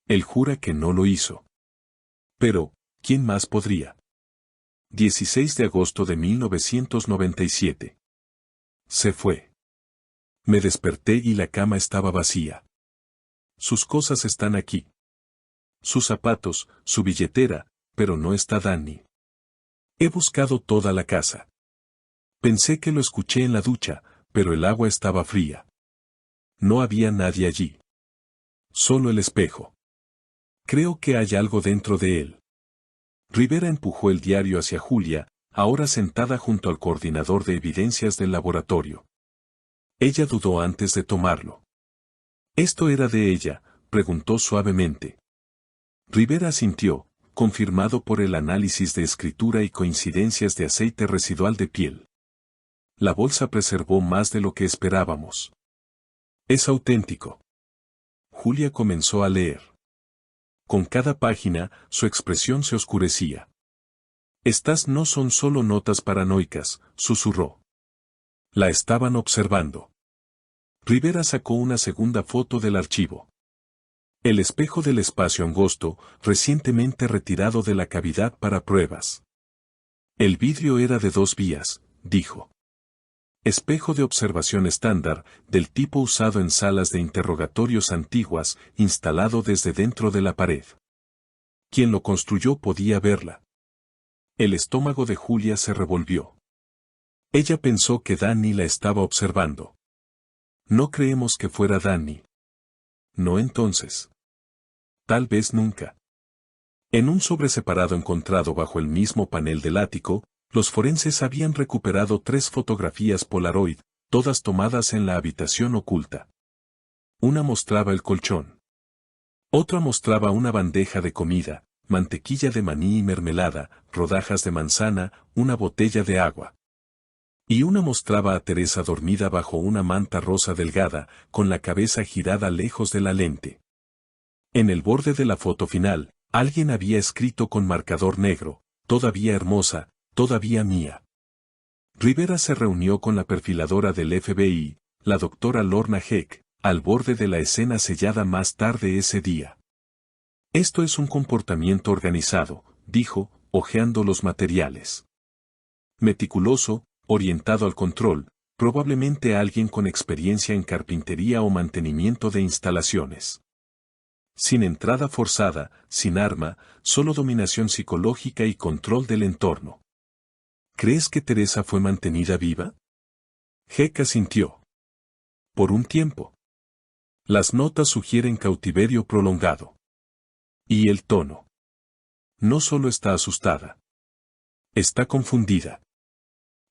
S1: Él jura que no lo hizo. Pero, ¿quién más podría? 16 de agosto de 1997. Se fue. Me desperté y la cama estaba vacía. Sus cosas están aquí. Sus zapatos, su billetera, pero no está Danny. He buscado toda la casa. Pensé que lo escuché en la ducha, pero el agua estaba fría. No había nadie allí. Solo el espejo. Creo que hay algo dentro de él. Rivera empujó el diario hacia Julia, ahora sentada junto al coordinador de evidencias del laboratorio. Ella dudó antes de tomarlo. ¿Esto era de ella?, preguntó suavemente. Rivera asintió, confirmado por el análisis de escritura y coincidencias de aceite residual de piel. La bolsa preservó más de lo que esperábamos. Es auténtico. Julia comenzó a leer. Con cada página, su expresión se oscurecía. Estas no son solo notas paranoicas, susurró. La estaban observando. Rivera sacó una segunda foto del archivo. El espejo del espacio angosto, recientemente retirado de la cavidad para pruebas. El vidrio era de 2 vías, dijo. Espejo de observación estándar, del tipo usado en salas de interrogatorios antiguas, instalado desde dentro de la pared. Quien lo construyó podía verla. El estómago de Julia se revolvió. Ella pensó que Danny la estaba observando. No creemos que fuera Danny. No entonces. Tal vez nunca. En un sobre separado encontrado bajo el mismo panel del ático, los forenses habían recuperado 3 fotografías Polaroid, todas tomadas en la habitación oculta. Una mostraba el colchón. Otra mostraba una bandeja de comida, mantequilla de maní y mermelada, rodajas de manzana, una botella de agua. Y una mostraba a Teresa dormida bajo una manta rosa delgada, con la cabeza girada lejos de la lente. En el borde de la foto final, alguien había escrito con marcador negro, todavía hermosa, todavía mía. Rivera se reunió con la perfiladora del FBI, la doctora Lorna Heck, al borde de la escena sellada más tarde ese día. Esto es un comportamiento organizado, dijo, hojeando los materiales. Meticuloso, orientado al control, probablemente alguien con experiencia en carpintería o mantenimiento de instalaciones. Sin entrada forzada, sin arma, solo dominación psicológica y control del entorno. ¿Crees que Teresa fue mantenida viva? Heck asintió. Por un tiempo. Las notas sugieren cautiverio prolongado. Y el tono. No solo está asustada. Está confundida.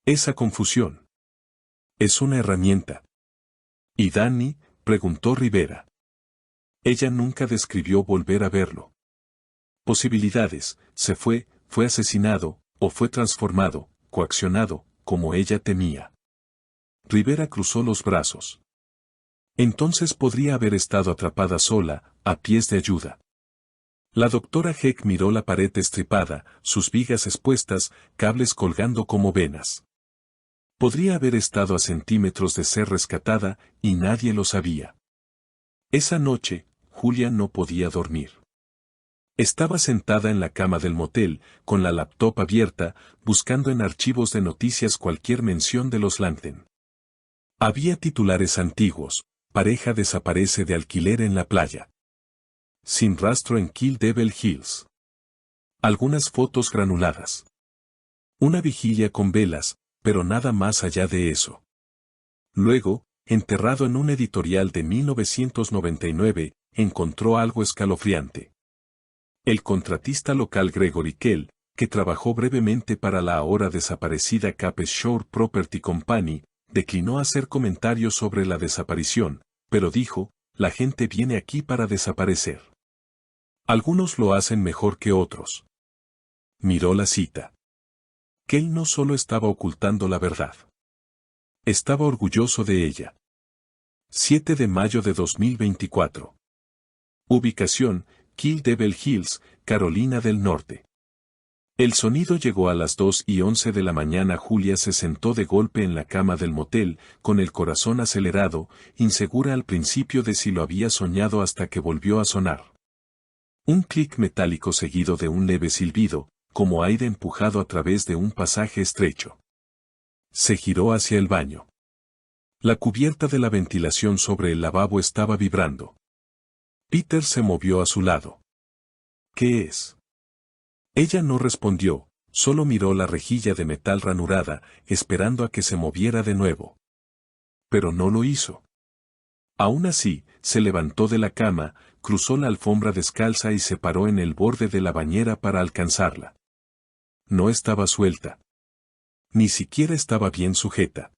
S1: Esa confusión. Es una herramienta. ¿Y Danny? Preguntó Rivera. Ella nunca describió volver a verlo. Posibilidades, fue asesinado, o fue transformado, coaccionado, como ella temía. Rivera cruzó los brazos. Entonces podría haber estado atrapada sola, a pies de ayuda. La doctora Heck miró la pared estripada, sus vigas expuestas, cables colgando como venas. Podría haber estado a centímetros de ser rescatada, y nadie lo sabía. Esa noche, Julia no podía dormir. Estaba sentada en la cama del motel, con la laptop abierta, buscando en archivos de noticias cualquier mención de los Langdon. Había titulares antiguos, pareja desaparece de alquiler en la playa. Sin rastro en Kill Devil Hills. Algunas fotos granuladas. Una vigilia con velas, pero nada más allá de eso. Luego, enterrado en un editorial de 1999, encontró algo escalofriante. El contratista local Gregory Kell, que trabajó brevemente para la ahora desaparecida Cape Shore Property Company, declinó hacer comentarios sobre la desaparición, pero dijo, la gente viene aquí para desaparecer. Algunos lo hacen mejor que otros. Miró la cita. Kell no solo estaba ocultando la verdad. Estaba orgulloso de ella. 7 de mayo de 2024. Ubicación, Kill Devil Hills, Carolina del Norte. El sonido llegó a las 2:11 de la mañana. Julia se sentó de golpe en la cama del motel, con el corazón acelerado, insegura al principio de si lo había soñado hasta que volvió a sonar. Un clic metálico seguido de un leve silbido, como aire empujado a través de un pasaje estrecho. Se giró hacia el baño. La cubierta de la ventilación sobre el lavabo estaba vibrando. Peter se movió a su lado. ¿Qué es? Ella no respondió, solo miró la rejilla de metal ranurada, esperando a que se moviera de nuevo. Pero no lo hizo. Aún así, se levantó de la cama, cruzó la alfombra descalza y se paró en el borde de la bañera para alcanzarla. No estaba suelta. Ni siquiera estaba bien sujeta.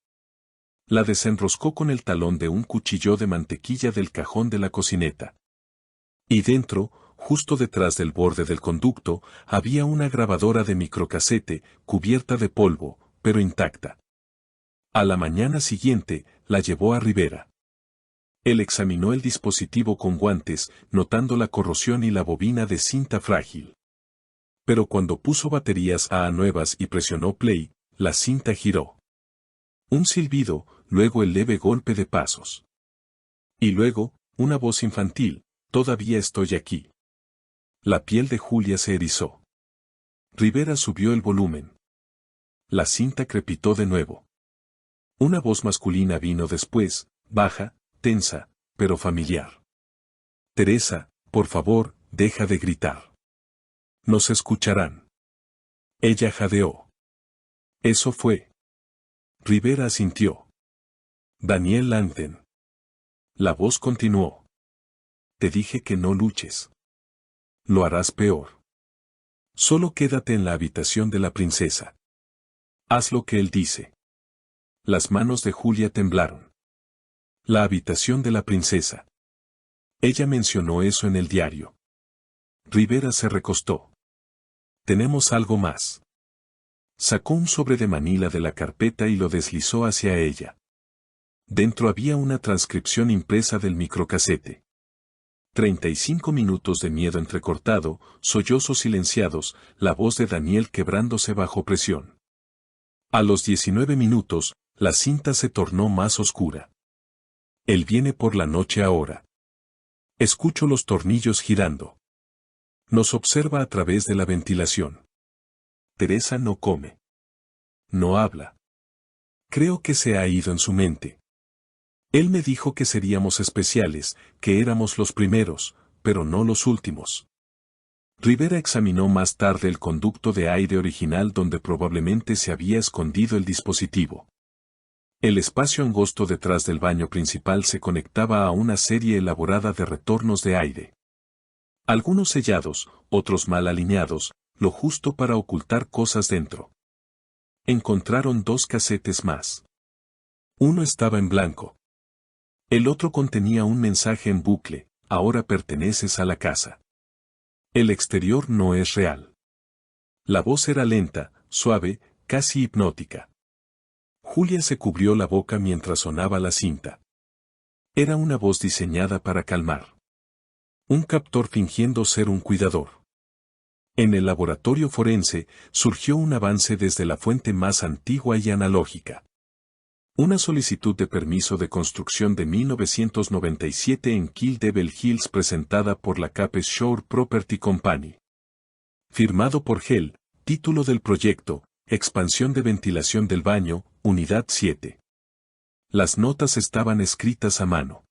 S1: La desenroscó con el talón de un cuchillo de mantequilla del cajón de la cocineta. Y dentro, justo detrás del borde del conducto, había una grabadora de microcasete, cubierta de polvo, pero intacta. A la mañana siguiente, la llevó a Rivera. Él examinó el dispositivo con guantes, notando la corrosión y la bobina de cinta frágil. Pero cuando puso baterías a nuevas y presionó play, la cinta giró. Un silbido, luego el leve golpe de pasos. Y luego, una voz infantil, todavía estoy aquí. La piel de Julia se erizó. Rivera subió el volumen. La cinta crepitó de nuevo. Una voz masculina vino después, baja, tensa, pero familiar. Teresa, por favor, deja de gritar. Nos escucharán. Ella jadeó. Eso fue. Rivera asintió. Daniel Langdon. La voz continuó. Te dije que no luches. Lo harás peor. Solo quédate en la habitación de la princesa. Haz lo que él dice. Las manos de Julia temblaron. La habitación de la princesa. Ella mencionó eso en el diario. Rivera se recostó. tenemos algo más. Sacó un sobre de manila de la carpeta y lo deslizó hacia ella. Dentro había una transcripción impresa del microcasete. 35 minutos de miedo entrecortado, sollozos silenciados, la voz de Daniel quebrándose bajo presión. A los 19 minutos, la cinta se tornó más oscura. Él viene por la noche ahora. Escucho los tornillos girando. Nos observa a través de la ventilación. Teresa no come. No habla. Creo que se ha ido en su mente. Él me dijo que seríamos especiales, que éramos los primeros, pero no los últimos. Rivera examinó más tarde el conducto de aire original donde probablemente se había escondido el dispositivo. El espacio angosto detrás del baño principal se conectaba a una serie elaborada de retornos de aire. Algunos sellados, otros mal alineados, lo justo para ocultar cosas dentro. Encontraron 2 casetes más. Uno estaba en blanco. El otro contenía un mensaje en bucle: ahora perteneces a la casa. El exterior no es real. La voz era lenta, suave, casi hipnótica. Julia se cubrió la boca mientras sonaba la cinta. Era una voz diseñada para calmar. Un captor fingiendo ser un cuidador. En el laboratorio forense surgió un avance desde la fuente más antigua y analógica. Una solicitud de permiso de construcción de 1997 en Kill Devil Hills presentada por la Cape Shore Property Company. Firmado por Hell, título del proyecto: expansión de ventilación del baño, unidad 7. Las notas estaban escritas a mano.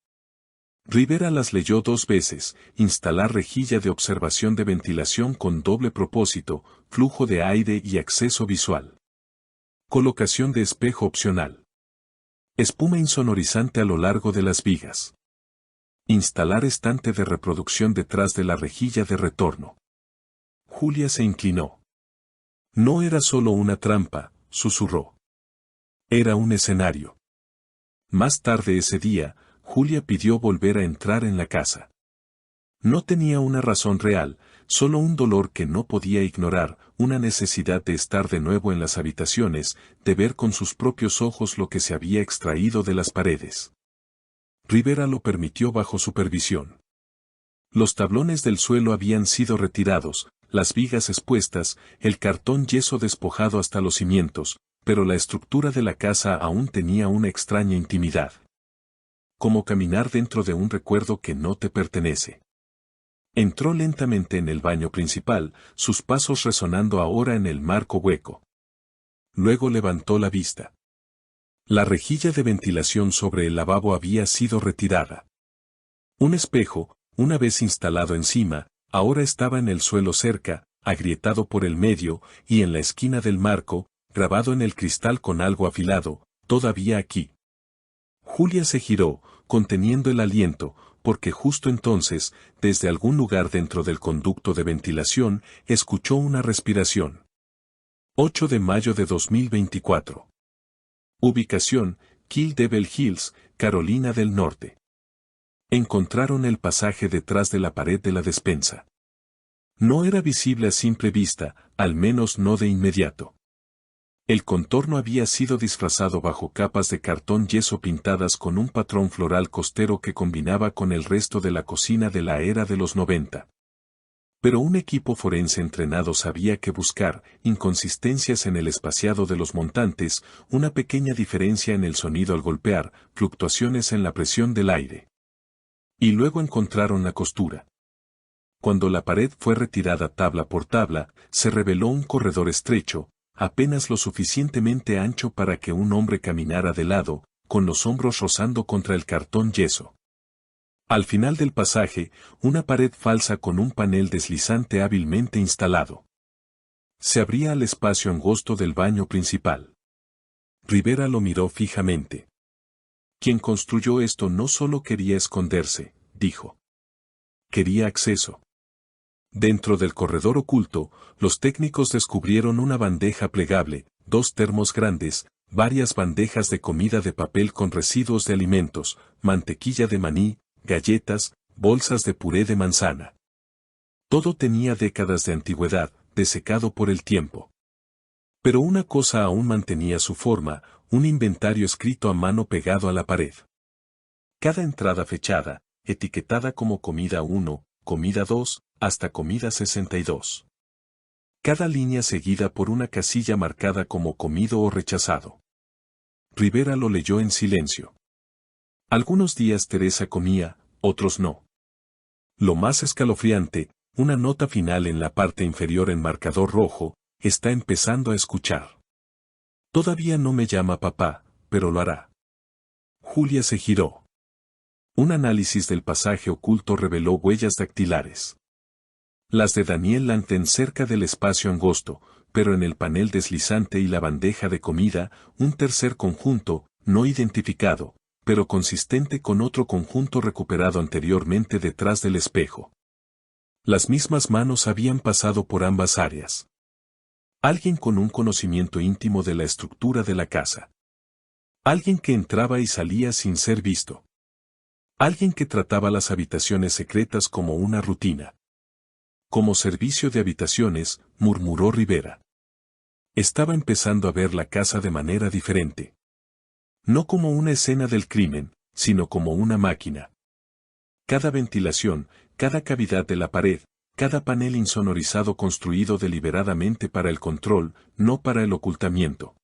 S1: Rivera las leyó 2 veces: instalar rejilla de observación de ventilación con doble propósito, flujo de aire y acceso visual. Colocación de espejo opcional. Espuma insonorizante a lo largo de las vigas. Instalar estante de reproducción detrás de la rejilla de retorno. Julia se inclinó. No era solo una trampa, susurró. Era un escenario. Más tarde ese día, Julia pidió volver a entrar en la casa. No tenía una razón real, solo un dolor que no podía ignorar, una necesidad de estar de nuevo en las habitaciones, de ver con sus propios ojos lo que se había extraído de las paredes. Rivera lo permitió bajo supervisión. Los tablones del suelo habían sido retirados, las vigas expuestas, el cartón yeso despojado hasta los cimientos, pero la estructura de la casa aún tenía una extraña intimidad. Como caminar dentro de un recuerdo que no te pertenece. Entró lentamente en el baño principal, sus pasos resonando ahora en el marco hueco. Luego levantó la vista. La rejilla de ventilación sobre el lavabo había sido retirada. Un espejo, una vez instalado encima, ahora estaba en el suelo cerca, agrietado por el medio, y en la esquina del marco, grabado en el cristal con algo afilado: todavía aquí. Julia se giró, conteniendo el aliento, porque justo entonces, desde algún lugar dentro del conducto de ventilación, escuchó una respiración. 8 de mayo de 2024. Ubicación: Kill Devil Hills, Carolina del Norte. Encontraron el pasaje detrás de la pared de la despensa. No era visible a simple vista, al menos no de inmediato. El contorno había sido disfrazado bajo capas de cartón yeso pintadas con un patrón floral costero que combinaba con el resto de la cocina de la era de los 90. Pero un equipo forense entrenado sabía que buscar inconsistencias en el espaciado de los montantes, una pequeña diferencia en el sonido al golpear, fluctuaciones en la presión del aire. Y luego encontraron la costura. Cuando la pared fue retirada tabla por tabla, se reveló un corredor estrecho, apenas lo suficientemente ancho para que un hombre caminara de lado, con los hombros rozando contra el cartón yeso. Al final del pasaje, una pared falsa con un panel deslizante hábilmente instalado. Se abría al espacio angosto del baño principal. Rivera lo miró fijamente. Quien construyó esto no solo quería esconderse, dijo. Quería acceso. Dentro del corredor oculto, los técnicos descubrieron una bandeja plegable, 2 termos grandes, varias bandejas de comida de papel con residuos de alimentos, mantequilla de maní, galletas, bolsas de puré de manzana. Todo tenía décadas de antigüedad, desecado por el tiempo. Pero una cosa aún mantenía su forma, un inventario escrito a mano pegado a la pared. Cada entrada fechada, etiquetada como comida 1, comida 2, hasta comida 62. Cada línea seguida por una casilla marcada como comido o rechazado. Rivera lo leyó en silencio. Algunos días Teresa comía, otros no. Lo más escalofriante, una nota final en la parte inferior en marcador rojo, está empezando a escuchar. Todavía no me llama papá, pero lo hará. Julia se giró. Un análisis del pasaje oculto reveló huellas dactilares. Las de Daniel Langton cerca del espacio angosto, pero en el panel deslizante y la bandeja de comida, un tercer conjunto, no identificado, pero consistente con otro conjunto recuperado anteriormente detrás del espejo. Las mismas manos habían pasado por ambas áreas. Alguien con un conocimiento íntimo de la estructura de la casa. Alguien que entraba y salía sin ser visto. Alguien que trataba las habitaciones secretas como una rutina. Como servicio de habitaciones, murmuró Rivera. Estaba empezando a ver la casa de manera diferente. No como una escena del crimen, sino como una máquina. Cada ventilación, cada cavidad de la pared, cada panel insonorizado construido deliberadamente para el control, no para el ocultamiento.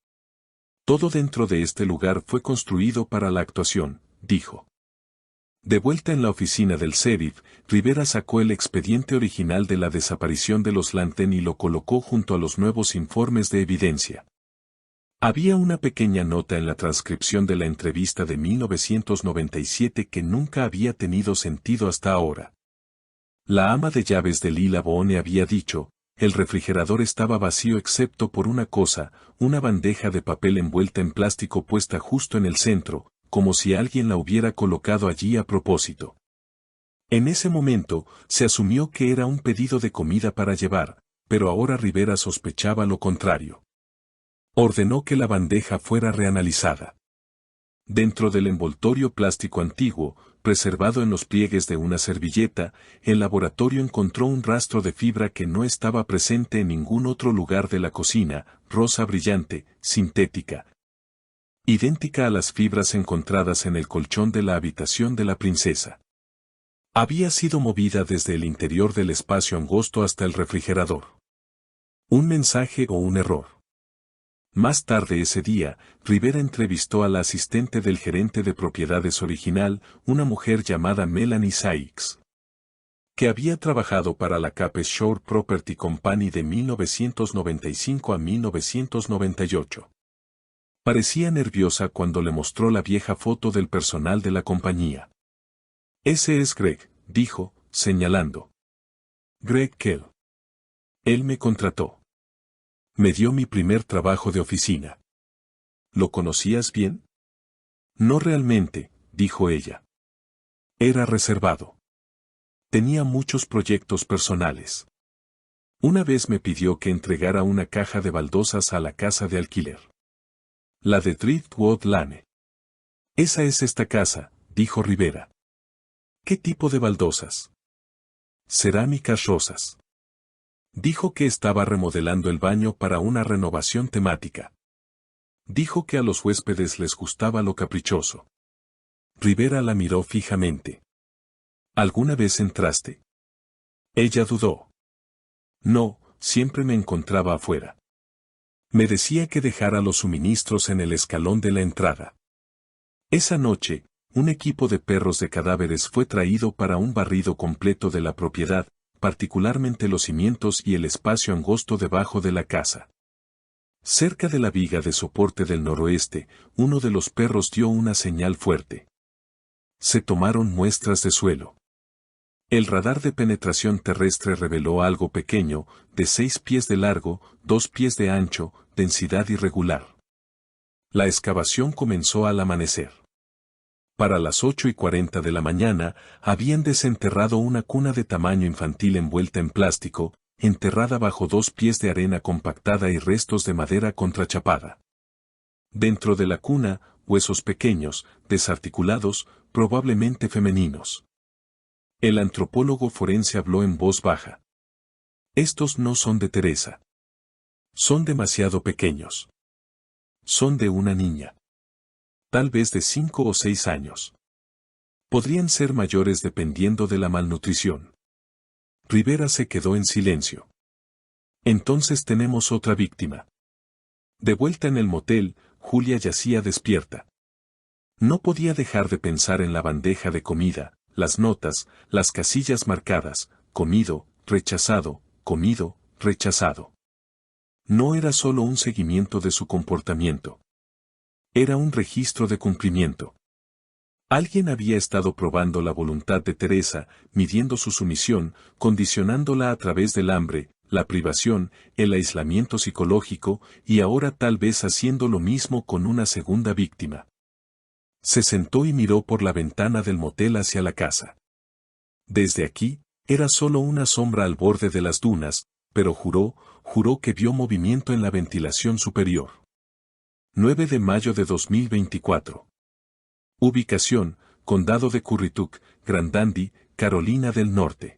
S1: Todo dentro de este lugar fue construido para la actuación, dijo. De vuelta en la oficina del sheriff, Rivera sacó el expediente original de la desaparición de los Langton y lo colocó junto a los nuevos informes de evidencia. Había una pequeña nota en la transcripción de la entrevista de 1997 que nunca había tenido sentido hasta ahora. La ama de llaves de Lila Boone había dicho, el refrigerador estaba vacío excepto por una cosa, una bandeja de papel envuelta en plástico puesta justo en el centro, como si alguien la hubiera colocado allí a propósito. En ese momento, se asumió que era un pedido de comida para llevar, pero ahora Rivera sospechaba lo contrario. Ordenó que la bandeja fuera reanalizada. Dentro del envoltorio plástico antiguo, preservado en los pliegues de una servilleta, el laboratorio encontró un rastro de fibra que no estaba presente en ningún otro lugar de la cocina, rosa brillante, sintética. Idéntica a las fibras encontradas en el colchón de la habitación de la princesa. Había sido movida desde el interior del espacio angosto hasta el refrigerador. ¿Un mensaje o un error? Más tarde ese día, Rivera entrevistó a la asistente del gerente de propiedades original, una mujer llamada Melanie Sykes, que había trabajado para la Cape Shore Property Company de 1995 a 1998. Parecía nerviosa cuando le mostró la vieja foto del personal de la compañía. Ese es Greg, dijo, señalando. Greg Kell. Él me contrató. Me dio mi primer trabajo de oficina. ¿Lo conocías bien? No realmente, dijo ella. Era reservado. Tenía muchos proyectos personales. Una vez me pidió que entregara una caja de baldosas a la casa de alquiler. La de Driftwood Lane. Esa es esta casa, dijo Rivera. ¿Qué tipo de baldosas? Cerámicas rosas. Dijo que estaba remodelando el baño para una renovación temática. Dijo que a los huéspedes les gustaba lo caprichoso. Rivera la miró fijamente. ¿Alguna vez entraste? Ella dudó. No, siempre me encontraba afuera. Me decía que dejara los suministros en el escalón de la entrada. Esa noche, un equipo de perros de cadáveres fue traído para un barrido completo de la propiedad, particularmente los cimientos y el espacio angosto debajo de la casa. Cerca de la viga de soporte del noroeste, uno de los perros dio una señal fuerte. Se tomaron muestras de suelo. El radar de penetración terrestre reveló algo pequeño, de 6 pies de largo, 2 pies de ancho, densidad irregular. La excavación comenzó al amanecer. Para las 8:40 de la mañana, habían desenterrado una cuna de tamaño infantil envuelta en plástico, enterrada bajo 2 pies de arena compactada y restos de madera contrachapada. Dentro de la cuna, huesos pequeños, desarticulados, probablemente femeninos. El antropólogo forense habló en voz baja. Estos no son de Teresa. Son demasiado pequeños. Son de una niña. Tal vez de 5 o 6 años. Podrían ser mayores dependiendo de la malnutrición. Rivera se quedó en silencio. Entonces tenemos otra víctima. De vuelta en el motel, Julia yacía despierta. No podía dejar de pensar en la bandeja de comida, las notas, las casillas marcadas, comido, rechazado, comido, rechazado. No era solo un seguimiento de su comportamiento. Era un registro de cumplimiento. Alguien había estado probando la voluntad de Teresa, midiendo su sumisión, condicionándola a través del hambre, la privación, el aislamiento psicológico, y ahora tal vez haciendo lo mismo con una segunda víctima. Se sentó y miró por la ventana del motel hacia la casa. Desde aquí, era solo una sombra al borde de las dunas, pero juró que vio movimiento en la ventilación superior. 9 de mayo de 2024. Ubicación, Condado de Currituck, Grandandi, Carolina del Norte.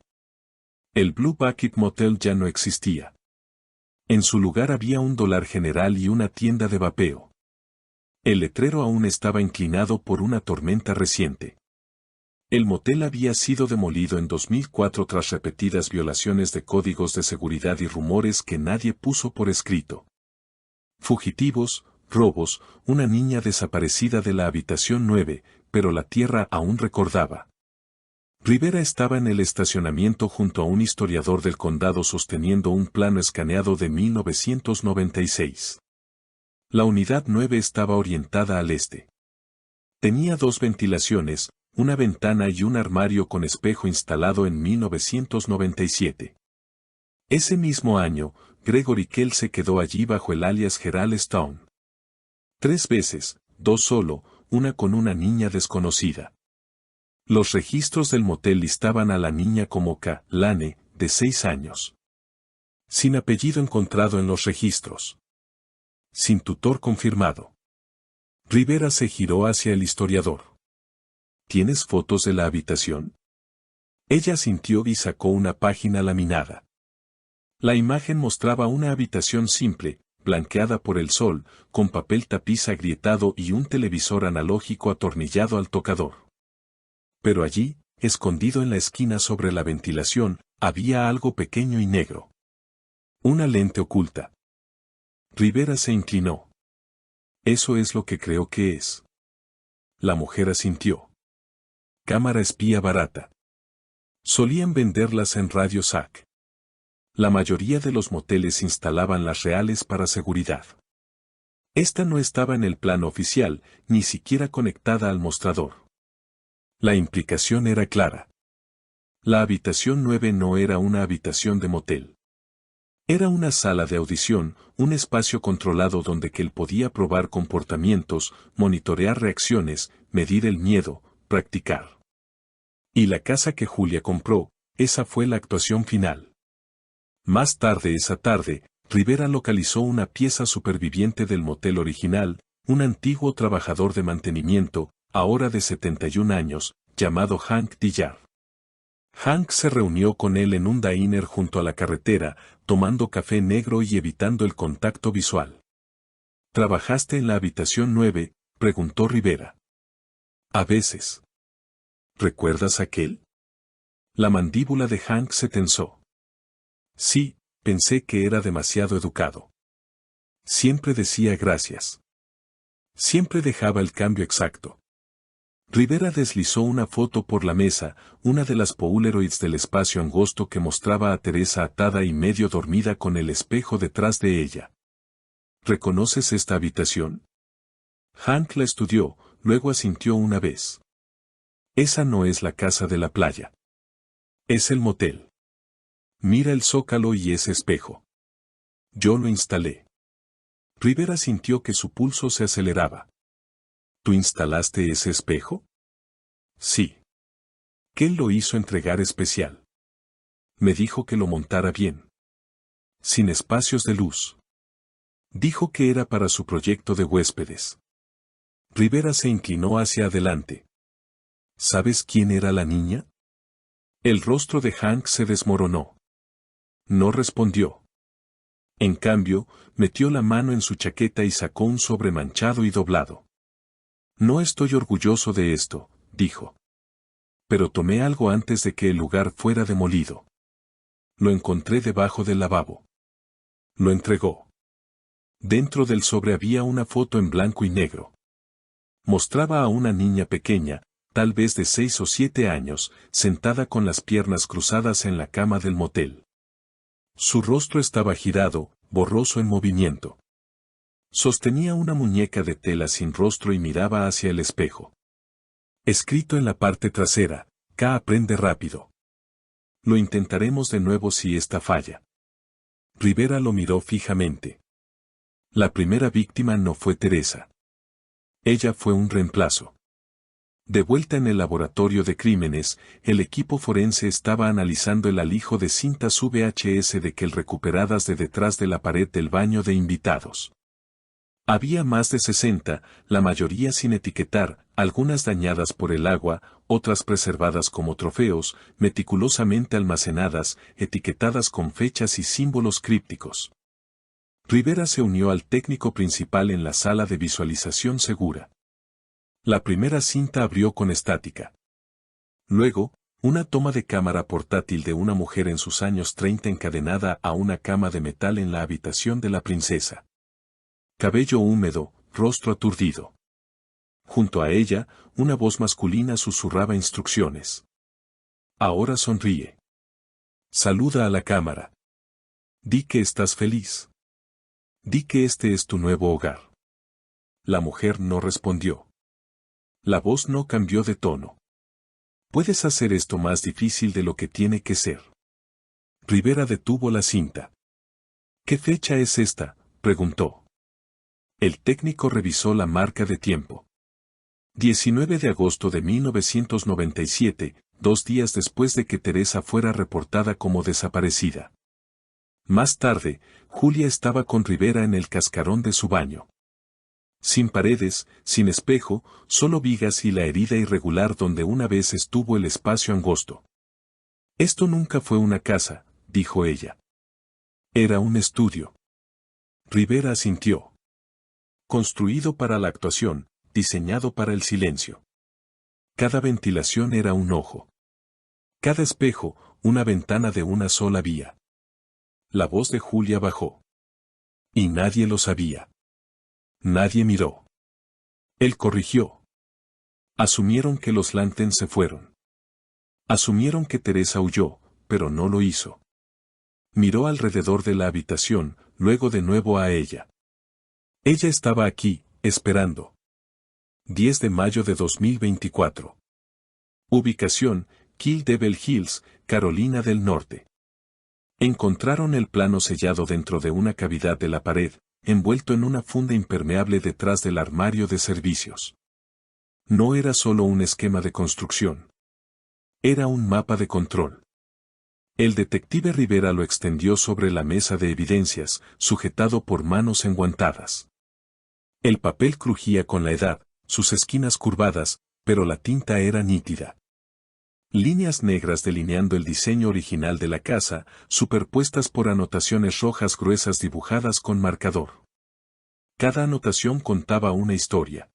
S1: El Blue Bucket Motel ya no existía. En su lugar había un Dollar General y una tienda de vapeo. El letrero aún estaba inclinado por una tormenta reciente. El motel había sido demolido en 2004 tras repetidas violaciones de códigos de seguridad y rumores que nadie puso por escrito. Fugitivos, robos, una niña desaparecida de la habitación 9, pero la tierra aún recordaba. Rivera estaba en el estacionamiento junto a un historiador del condado sosteniendo un plano escaneado de 1996. La unidad 9 estaba orientada al este. Tenía 2 ventilaciones, una ventana y un armario con espejo instalado en 1997. Ese mismo año, Gregory Kell se quedó allí bajo el alias Gerald Stone. 3 veces, 2 solo, una con una niña desconocida. Los registros del motel listaban a la niña como K. Lane, de 6 años. Sin apellido encontrado en los registros. Sin tutor confirmado. Rivera se giró hacia el historiador. ¿Tienes fotos de la habitación? Ella asintió y sacó una página laminada. La imagen mostraba una habitación simple, blanqueada por el sol, con papel tapiz agrietado y un televisor analógico atornillado al tocador. Pero allí, escondido en la esquina sobre la ventilación, había algo pequeño y negro. Una lente oculta. Rivera se inclinó. Eso es lo que creo que es. La mujer asintió. Cámara espía barata. Solían venderlas en Radio Shack. La mayoría de los moteles instalaban las reales para seguridad. Esta no estaba en el plano oficial, ni siquiera conectada al mostrador. La implicación era clara. La habitación 9 no era una habitación de motel. Era una sala de audición, un espacio controlado donde Kell podía probar comportamientos, monitorear reacciones, medir el miedo, practicar. Y la casa que Julia compró, esa fue la actuación final. Más tarde esa tarde, Rivera localizó una pieza superviviente del motel original, un antiguo trabajador de mantenimiento, ahora de 71 años, llamado Hank Dillard. Hank se reunió con él en un diner junto a la carretera, tomando café negro y evitando el contacto visual. ¿Trabajaste en la habitación 9? Preguntó Rivera. A veces. ¿Recuerdas aquel? La mandíbula de Hank se tensó. Sí, pensé que era demasiado educado. Siempre decía gracias. Siempre dejaba el cambio exacto. Rivera deslizó una foto por la mesa, una de las Polaroids del espacio angosto que mostraba a Teresa atada y medio dormida con el espejo detrás de ella. ¿Reconoces esta habitación? Hank la estudió, luego asintió una vez. Esa no es la casa de la playa. Es el motel. Mira el zócalo y ese espejo. Yo lo instalé. Rivera sintió que su pulso se aceleraba. ¿Tú instalaste ese espejo? Sí. ¿Qué lo hizo entregar especial? Me dijo que lo montara bien. Sin espacios de luz. Dijo que era para su proyecto de huéspedes. Rivera se inclinó hacia adelante. ¿Sabes quién era la niña? El rostro de Hank se desmoronó. No respondió. En cambio, metió la mano en su chaqueta y sacó un sobre manchado y doblado. No estoy orgulloso de esto, dijo. Pero tomé algo antes de que el lugar fuera demolido. Lo encontré debajo del lavabo. Lo entregó. Dentro del sobre había una foto en blanco y negro. Mostraba a una niña pequeña, tal vez de 6 o 7 años, sentada con las piernas cruzadas en la cama del motel. Su rostro estaba girado, borroso en movimiento. Sostenía una muñeca de tela sin rostro y miraba hacia el espejo. Escrito en la parte trasera, K aprende rápido. Lo intentaremos de nuevo si esta falla. Rivera lo miró fijamente. La primera víctima no fue Teresa. Ella fue un reemplazo. De vuelta en el laboratorio de crímenes, el equipo forense estaba analizando el alijo de cintas VHS de Kell recuperadas de detrás de la pared del baño de invitados. Había más de 60, la mayoría sin etiquetar, algunas dañadas por el agua, otras preservadas como trofeos, meticulosamente almacenadas, etiquetadas con fechas y símbolos crípticos. Rivera se unió al técnico principal en la sala de visualización segura. La primera cinta abrió con estática. Luego, una toma de cámara portátil de una mujer en sus años 30 encadenada a una cama de metal en la habitación de la princesa. Cabello húmedo, rostro aturdido. Junto a ella, una voz masculina susurraba instrucciones. Ahora sonríe. Saluda a la cámara. Di que estás feliz. Di que este es tu nuevo hogar. La mujer no respondió. La voz no cambió de tono. Puedes hacer esto más difícil de lo que tiene que ser. Rivera detuvo la cinta. ¿Qué fecha es esta?, preguntó. El técnico revisó la marca de tiempo. 19 de agosto de 1997, 2 días después de que Teresa fuera reportada como desaparecida. Más tarde, Julia estaba con Rivera en el cascarón de su baño. Sin paredes, sin espejo, solo vigas y la herida irregular donde una vez estuvo el espacio angosto. Esto nunca fue una casa, dijo ella. Era un estudio. Rivera asintió. Construido para la actuación, diseñado para el silencio. Cada ventilación era un ojo. Cada espejo, una ventana de una sola vía. La voz de Julia bajó. Y nadie lo sabía. Nadie miró. Él corrigió. Asumieron que los Lanten se fueron. Asumieron que Teresa huyó, pero no lo hizo. Miró alrededor de la habitación, luego de nuevo a ella. Ella estaba aquí, esperando. 10 de mayo de 2024. Ubicación, Kill Devil Hills, Carolina del Norte. Encontraron el plano sellado dentro de una cavidad de la pared, envuelto en una funda impermeable detrás del armario de servicios. No era solo un esquema de construcción. Era un mapa de control. El detective Rivera lo extendió sobre la mesa de evidencias, sujetado por manos enguantadas. El papel crujía con la edad, sus esquinas curvadas, pero la tinta era nítida. Líneas negras delineando el diseño original de la casa, superpuestas por anotaciones rojas gruesas dibujadas con marcador. Cada anotación contaba una historia.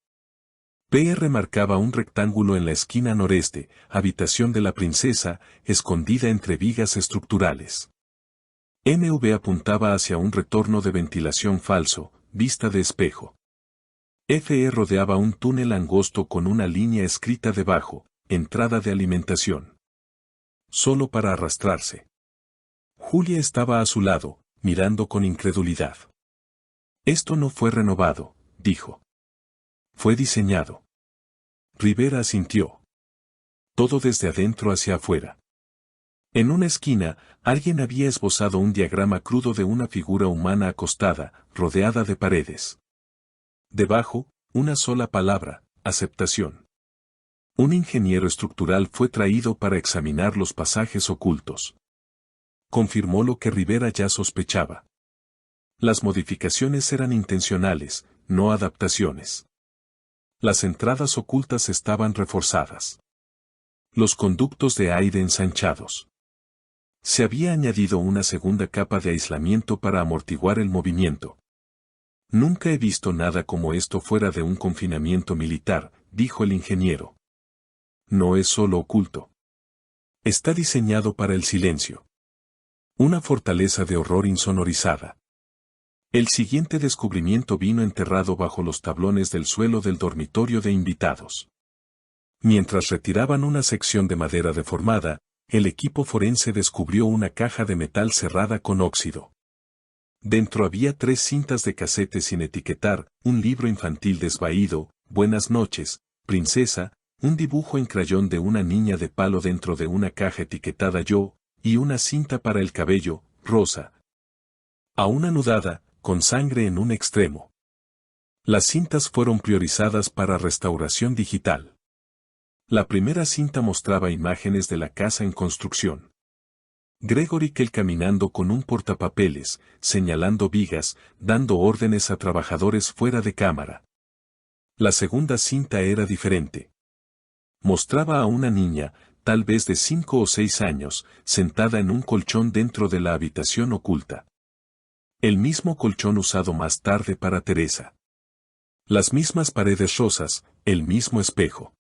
S1: PR marcaba un rectángulo en la esquina noreste, habitación de la princesa, escondida entre vigas estructurales. MV apuntaba hacia un retorno de ventilación falso, vista de espejo. FE rodeaba un túnel angosto con una línea escrita debajo, entrada de alimentación. Solo para arrastrarse. Julia estaba a su lado, mirando con incredulidad. Esto no fue renovado, dijo. Fue diseñado. Rivera asintió. Todo desde adentro hacia afuera. En una esquina, alguien había esbozado un diagrama crudo de una figura humana acostada, rodeada de paredes. Debajo, una sola palabra, aceptación. Un ingeniero estructural fue traído para examinar los pasajes ocultos. Confirmó lo que Rivera ya sospechaba. Las modificaciones eran intencionales, no adaptaciones. Las entradas ocultas estaban reforzadas. Los conductos de aire ensanchados. Se había añadido una segunda capa de aislamiento para amortiguar el movimiento. Nunca he visto nada como esto fuera de un confinamiento militar, dijo el ingeniero. No es solo oculto. Está diseñado para el silencio. Una fortaleza de horror insonorizada. El siguiente descubrimiento vino enterrado bajo los tablones del suelo del dormitorio de invitados. Mientras retiraban una sección de madera deformada, el equipo forense descubrió una caja de metal cerrada con óxido. Dentro había 3 cintas de casete sin etiquetar, un libro infantil desvaído, Buenas noches, princesa, un dibujo en crayón de una niña de palo dentro de una caja etiquetada Yo, y una cinta para el cabello, Rosa. Aún anudada, con sangre en un extremo. Las cintas fueron priorizadas para restauración digital. La primera cinta mostraba imágenes de la casa en construcción. Gregory Kell caminando con un portapapeles, señalando vigas, dando órdenes a trabajadores fuera de cámara. La segunda cinta era diferente. Mostraba a una niña, tal vez de 5 o 6 años, sentada en un colchón dentro de la habitación oculta. El mismo colchón usado más tarde para Teresa. Las mismas paredes rosas, el mismo espejo.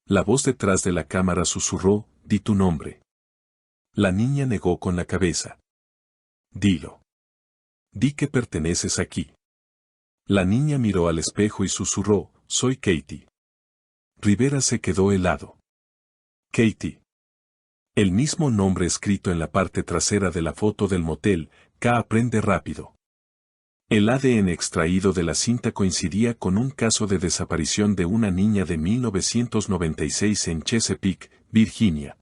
S1: La voz detrás de la cámara susurró, «Di tu nombre». La niña negó con la cabeza. «Dilo. Di que perteneces aquí». La niña miró al espejo y susurró, «Soy Katie». Rivera se quedó helado. Katie. El mismo nombre escrito en la parte trasera de la foto del motel, K aprende rápido. El ADN extraído de la cinta coincidía con un caso de desaparición de una niña de 1996 en Chesapeake, Virginia.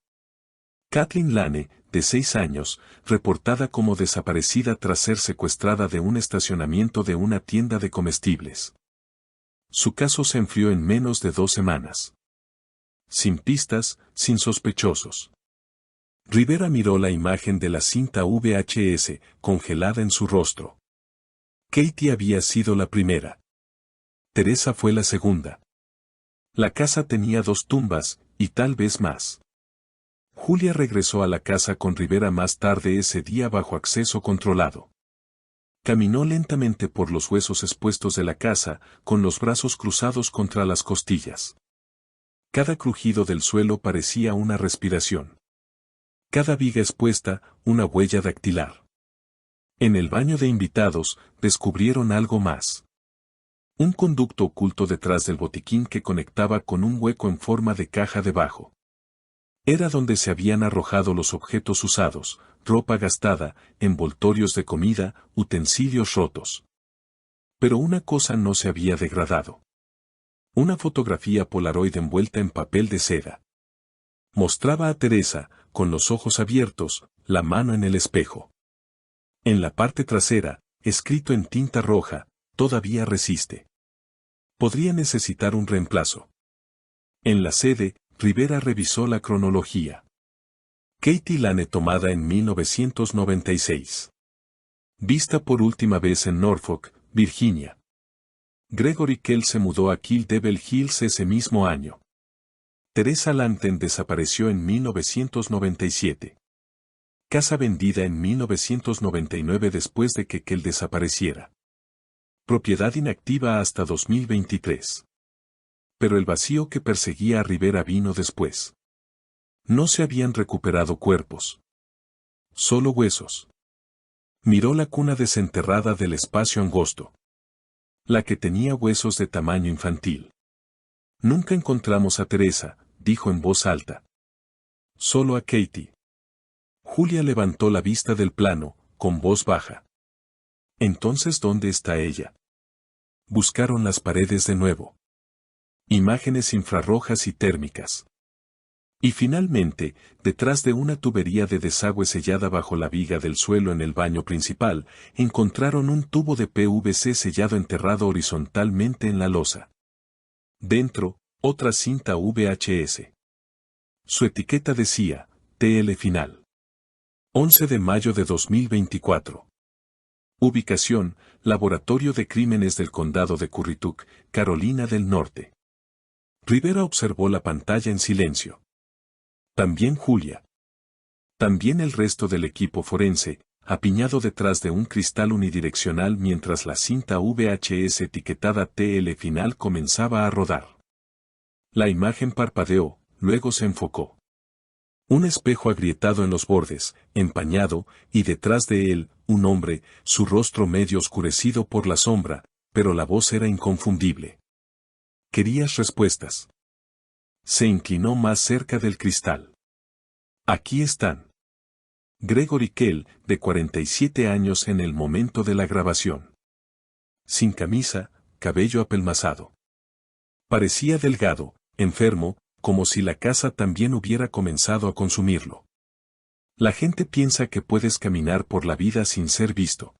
S1: Kathleen Lane, de 6 años, reportada como desaparecida tras ser secuestrada de un estacionamiento de una tienda de comestibles. Su caso se enfrió en menos de 2 semanas. Sin pistas, sin sospechosos. Rivera miró la imagen de la cinta VHS, congelada en su rostro. Katie había sido la primera. Teresa fue la segunda. La casa tenía 2 tumbas, y tal vez más. Julia regresó a la casa con Rivera más tarde ese día bajo acceso controlado. Caminó lentamente por los huesos expuestos de la casa, con los brazos cruzados contra las costillas. Cada crujido del suelo parecía una respiración. Cada viga expuesta, una huella dactilar. En el baño de invitados, descubrieron algo más. Un conducto oculto detrás del botiquín que conectaba con un hueco en forma de caja debajo. Era donde se habían arrojado los objetos usados, ropa gastada, envoltorios de comida, utensilios rotos. Pero una cosa no se había degradado. Una fotografía Polaroid envuelta en papel de seda. Mostraba a Teresa, con los ojos abiertos, la mano en el espejo. En la parte trasera, escrito en tinta roja, todavía resiste. Podría necesitar un reemplazo. En la sede, Rivera revisó la cronología. Katie Lane tomada en 1996. Vista por última vez en Norfolk, Virginia. Gregory Kell se mudó a Kill Devil Hills ese mismo año. Teresa Langton desapareció en 1997. Casa vendida en 1999 después de que Kell desapareciera. Propiedad inactiva hasta 2023. Pero el vacío que perseguía a Rivera vino después. No se habían recuperado cuerpos. Solo huesos. Miró la cuna desenterrada del espacio angosto. La que tenía huesos de tamaño infantil. Nunca encontramos a Teresa, dijo en voz alta. Solo a Katie. Julia levantó la vista del plano, con voz baja. Entonces, ¿dónde está ella? Buscaron las paredes de nuevo. Imágenes infrarrojas y térmicas. Y finalmente, detrás de una tubería de desagüe sellada bajo la viga del suelo en el baño principal, encontraron un tubo de PVC sellado enterrado horizontalmente en la losa. Dentro, otra cinta VHS. Su etiqueta decía, TL final. 11 de mayo de 2024. Ubicación, Laboratorio de Crímenes del Condado de Currituck, Carolina del Norte. Rivera observó la pantalla en silencio. También Julia. También el resto del equipo forense, apiñado detrás de un cristal unidireccional mientras la cinta VHS etiquetada TL final comenzaba a rodar. La imagen parpadeó, luego se enfocó. Un espejo agrietado en los bordes, empañado, y detrás de él, un hombre, su rostro medio oscurecido por la sombra, pero la voz era inconfundible. ¿Querías respuestas? Se inclinó más cerca del cristal. Aquí están. Gregory Kell, de 47 años en el momento de la grabación. Sin camisa, cabello apelmazado. Parecía delgado, enfermo, como si la casa también hubiera comenzado a consumirlo. La gente piensa que puedes caminar por la vida sin ser visto.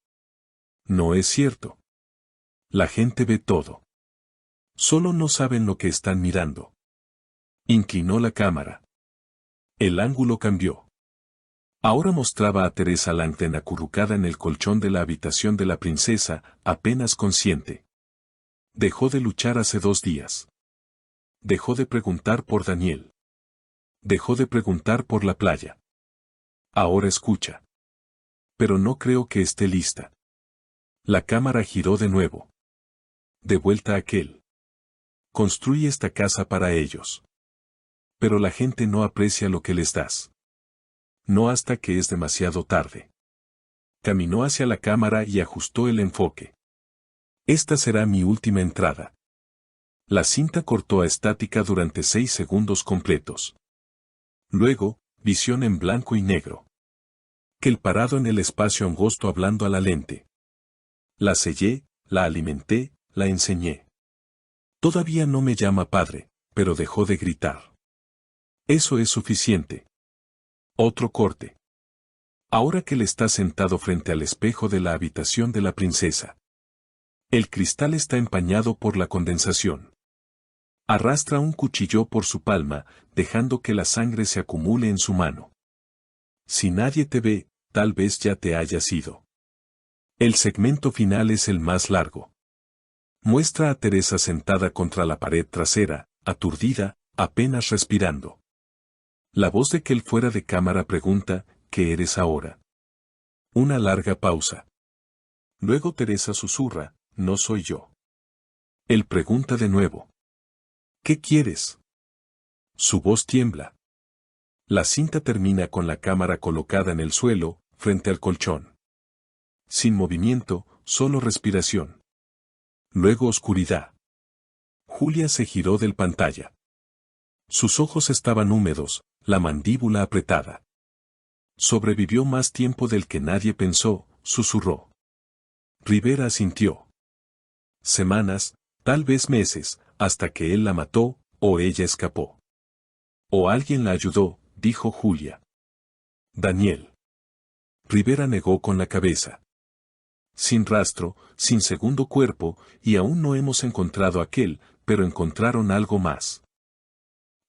S1: No es cierto. La gente ve todo. Solo no saben lo que están mirando. Inclinó la cámara. El ángulo cambió. Ahora mostraba a Teresa Langton acurrucada en el colchón de la habitación de la princesa, apenas consciente. Dejó de luchar hace 2 días. Dejó de preguntar por Daniel. Dejó de preguntar por la playa. Ahora escucha. Pero no creo que esté lista. La cámara giró de nuevo. De vuelta a aquel. Construye esta casa para ellos. Pero la gente no aprecia lo que les das. No hasta que es demasiado tarde. Caminó hacia la cámara y ajustó el enfoque. Esta será mi última entrada. La cinta cortó a estática durante 6 segundos completos. Luego, visión en blanco y negro. Kell parado en el espacio angosto hablando a la lente. La sellé, la alimenté, la enseñé. Todavía no me llama padre, pero dejó de gritar. Eso es suficiente. Otro corte. Ahora que él está sentado frente al espejo de la habitación de la princesa. El cristal está empañado por la condensación. Arrastra un cuchillo por su palma, dejando que la sangre se acumule en su mano. Si nadie te ve, tal vez ya te hayas ido. El segmento final es el más largo. Muestra a Teresa sentada contra la pared trasera, aturdida, apenas respirando. La voz de Kell fuera de cámara pregunta, ¿qué eres ahora? Una larga pausa. Luego Teresa susurra, no soy yo. Él pregunta de nuevo. ¿Qué quieres? Su voz tiembla. La cinta termina con la cámara colocada en el suelo, frente al colchón. Sin movimiento, solo respiración. Luego oscuridad. Julia se giró del pantalla. Sus ojos estaban húmedos, la mandíbula apretada. Sobrevivió más tiempo del que nadie pensó, susurró. Rivera asintió. Semanas, tal vez meses, hasta que él la mató, o ella escapó. O alguien la ayudó, dijo Julia. Daniel. Rivera negó con la cabeza. Sin rastro, sin segundo cuerpo, y aún no hemos encontrado aquel, pero encontraron algo más.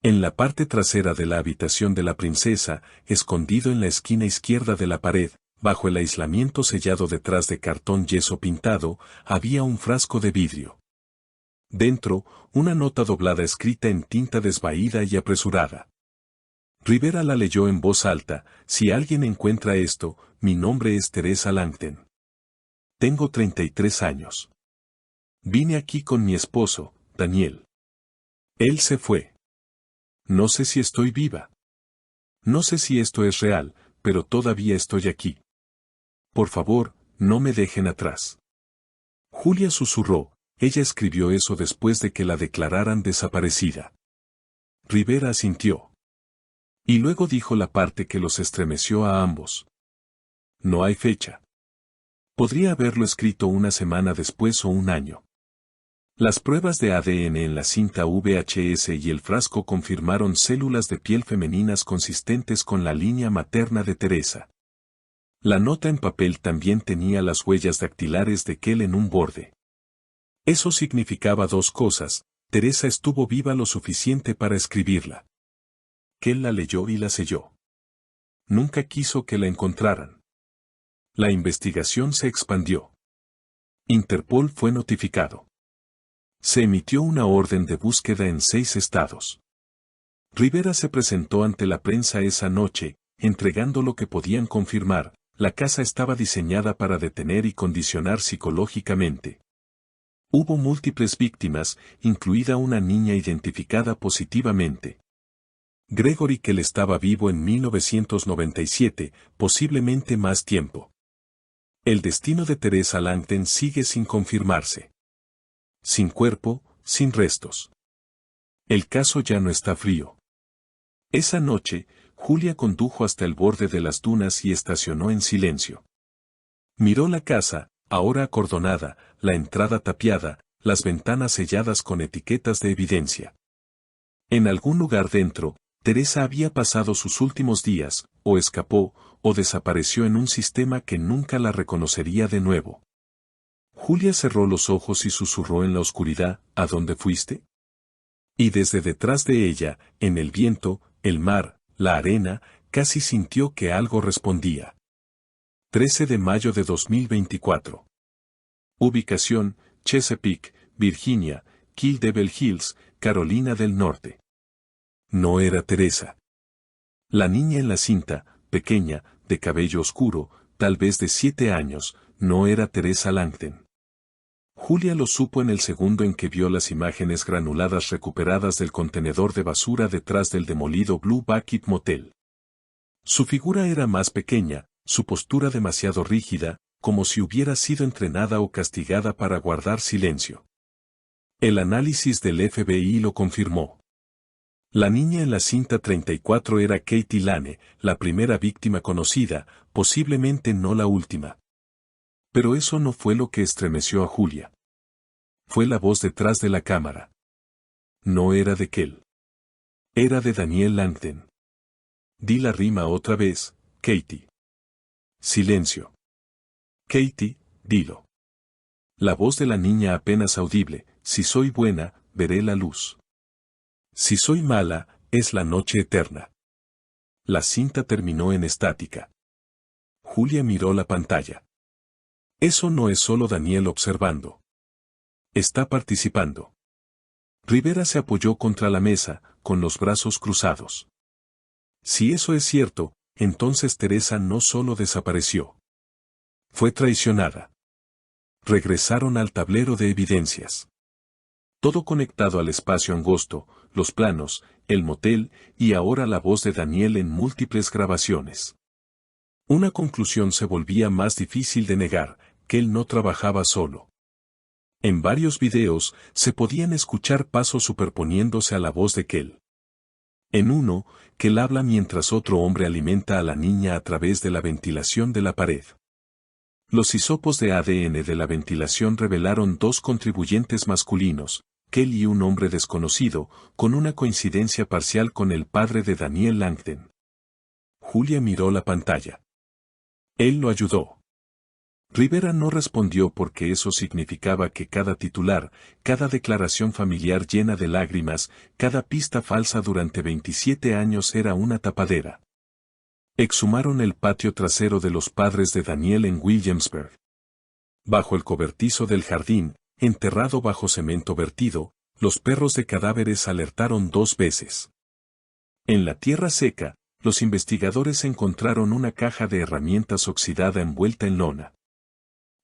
S1: En la parte trasera de la habitación de la princesa, escondido en la esquina izquierda de la pared, bajo el aislamiento sellado detrás de cartón yeso pintado, había un frasco de vidrio. Dentro, una nota doblada escrita en tinta desvaída y apresurada. Rivera la leyó en voz alta, si alguien encuentra esto, mi nombre es Teresa Langton. Tengo 33 años. Vine aquí con mi esposo, Daniel. Él se fue. No sé si estoy viva. No sé si esto es real, pero todavía estoy aquí. Por favor, no me dejen atrás. Julia susurró, ella escribió eso después de que la declararan desaparecida. Rivera asintió. Y luego dijo la parte que los estremeció a ambos. No hay fecha. Podría haberlo escrito una semana después o un año. Las pruebas de ADN en la cinta VHS y el frasco confirmaron células de piel femeninas consistentes con la línea materna de Teresa. La nota en papel también tenía las huellas dactilares de Kell en un borde. Eso significaba 2 cosas, Teresa estuvo viva lo suficiente para escribirla. Kell la leyó y la selló. Nunca quiso que la encontraran. La investigación se expandió. Interpol fue notificado. Se emitió una orden de búsqueda en 6 estados. Rivera se presentó ante la prensa esa noche, entregando lo que podían confirmar, la casa estaba diseñada para detener y condicionar psicológicamente. Hubo múltiples víctimas, incluida una niña identificada positivamente. Gregory Kell estaba vivo en 1997, posiblemente más tiempo. El destino de Teresa Langton sigue sin confirmarse. Sin cuerpo, sin restos. El caso ya no está frío. Esa noche, Julia condujo hasta el borde de las dunas y estacionó en silencio. Miró la casa, ahora acordonada, la entrada tapiada, las ventanas selladas con etiquetas de evidencia. En algún lugar dentro, Teresa había pasado sus últimos días, o escapó, o desapareció en un sistema que nunca la reconocería de nuevo. Julia cerró los ojos y susurró en la oscuridad, ¿a dónde fuiste? Y desde detrás de ella, en el viento, el mar, la arena, casi sintió que algo respondía. 13 de mayo de 2024. Ubicación, Chesapeake, Virginia, Kill Devil Hills, Carolina del Norte. No era Teresa. La niña en la cinta, pequeña, de cabello oscuro, tal vez de 7 años, no era Teresa Langton. Julia lo supo en el segundo en que vio las imágenes granuladas recuperadas del contenedor de basura detrás del demolido Blue Bucket Motel. Su figura era más pequeña, su postura demasiado rígida, como si hubiera sido entrenada o castigada para guardar silencio. El análisis del FBI lo confirmó. La niña en la cinta 34 era Katie Lane, la primera víctima conocida, posiblemente no la última. Pero eso no fue lo que estremeció a Julia. Fue la voz detrás de la cámara. No era de Kell. Era de Daniel Langton. Di la rima otra vez, Katie. Silencio. Katie, dilo. La voz de la niña apenas audible, si soy buena, veré la luz. Si soy mala, es la noche eterna. La cinta terminó en estática. Julia miró la pantalla. Eso no es solo Daniel observando. Está participando. Rivera se apoyó contra la mesa, con los brazos cruzados. Si eso es cierto, entonces Teresa no solo desapareció. Fue traicionada. Regresaron al tablero de evidencias. Todo conectado al espacio angosto, los planos, el motel, y ahora la voz de Daniel en múltiples grabaciones. Una conclusión se volvía más difícil de negar, que él no trabajaba solo. En varios videos, se podían escuchar pasos superponiéndose a la voz de Kell. En uno, Kell habla mientras otro hombre alimenta a la niña a través de la ventilación de la pared. Los hisopos de ADN de la ventilación revelaron 2 contribuyentes masculinos, Kell y un hombre desconocido, con una coincidencia parcial con el padre de Daniel Langton. Julia miró la pantalla. Él lo ayudó. Rivera no respondió porque eso significaba que cada titular, cada declaración familiar llena de lágrimas, cada pista falsa durante 27 años era una tapadera. Exhumaron el patio trasero de los padres de Daniel en Williamsburg. Bajo el cobertizo del jardín, enterrado bajo cemento vertido, los perros de cadáveres alertaron 2 veces. En la tierra seca, los investigadores encontraron una caja de herramientas oxidada envuelta en lona.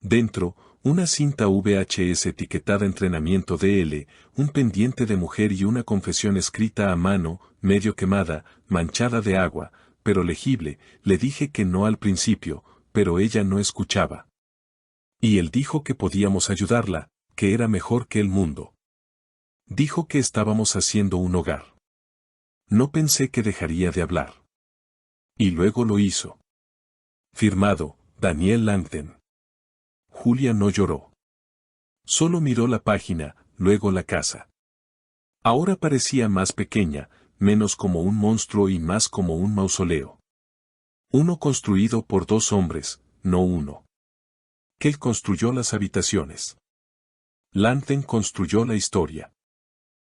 S1: Dentro, una cinta VHS etiquetada Entrenamiento DL, un pendiente de mujer y una confesión escrita a mano, medio quemada, manchada de agua, pero legible. Le dije que no al principio, pero ella no escuchaba. Y él dijo que podíamos ayudarla, que era mejor que el mundo. Dijo que estábamos haciendo un hogar. No pensé que dejaría de hablar. Y luego lo hizo. Firmado, Daniel Langton. Julia no lloró. Solo miró la página, luego la casa. Ahora parecía más pequeña, menos como un monstruo y más como un mausoleo. Uno construido por 2 hombres, no uno. Kell construyó las habitaciones. Langton construyó la historia.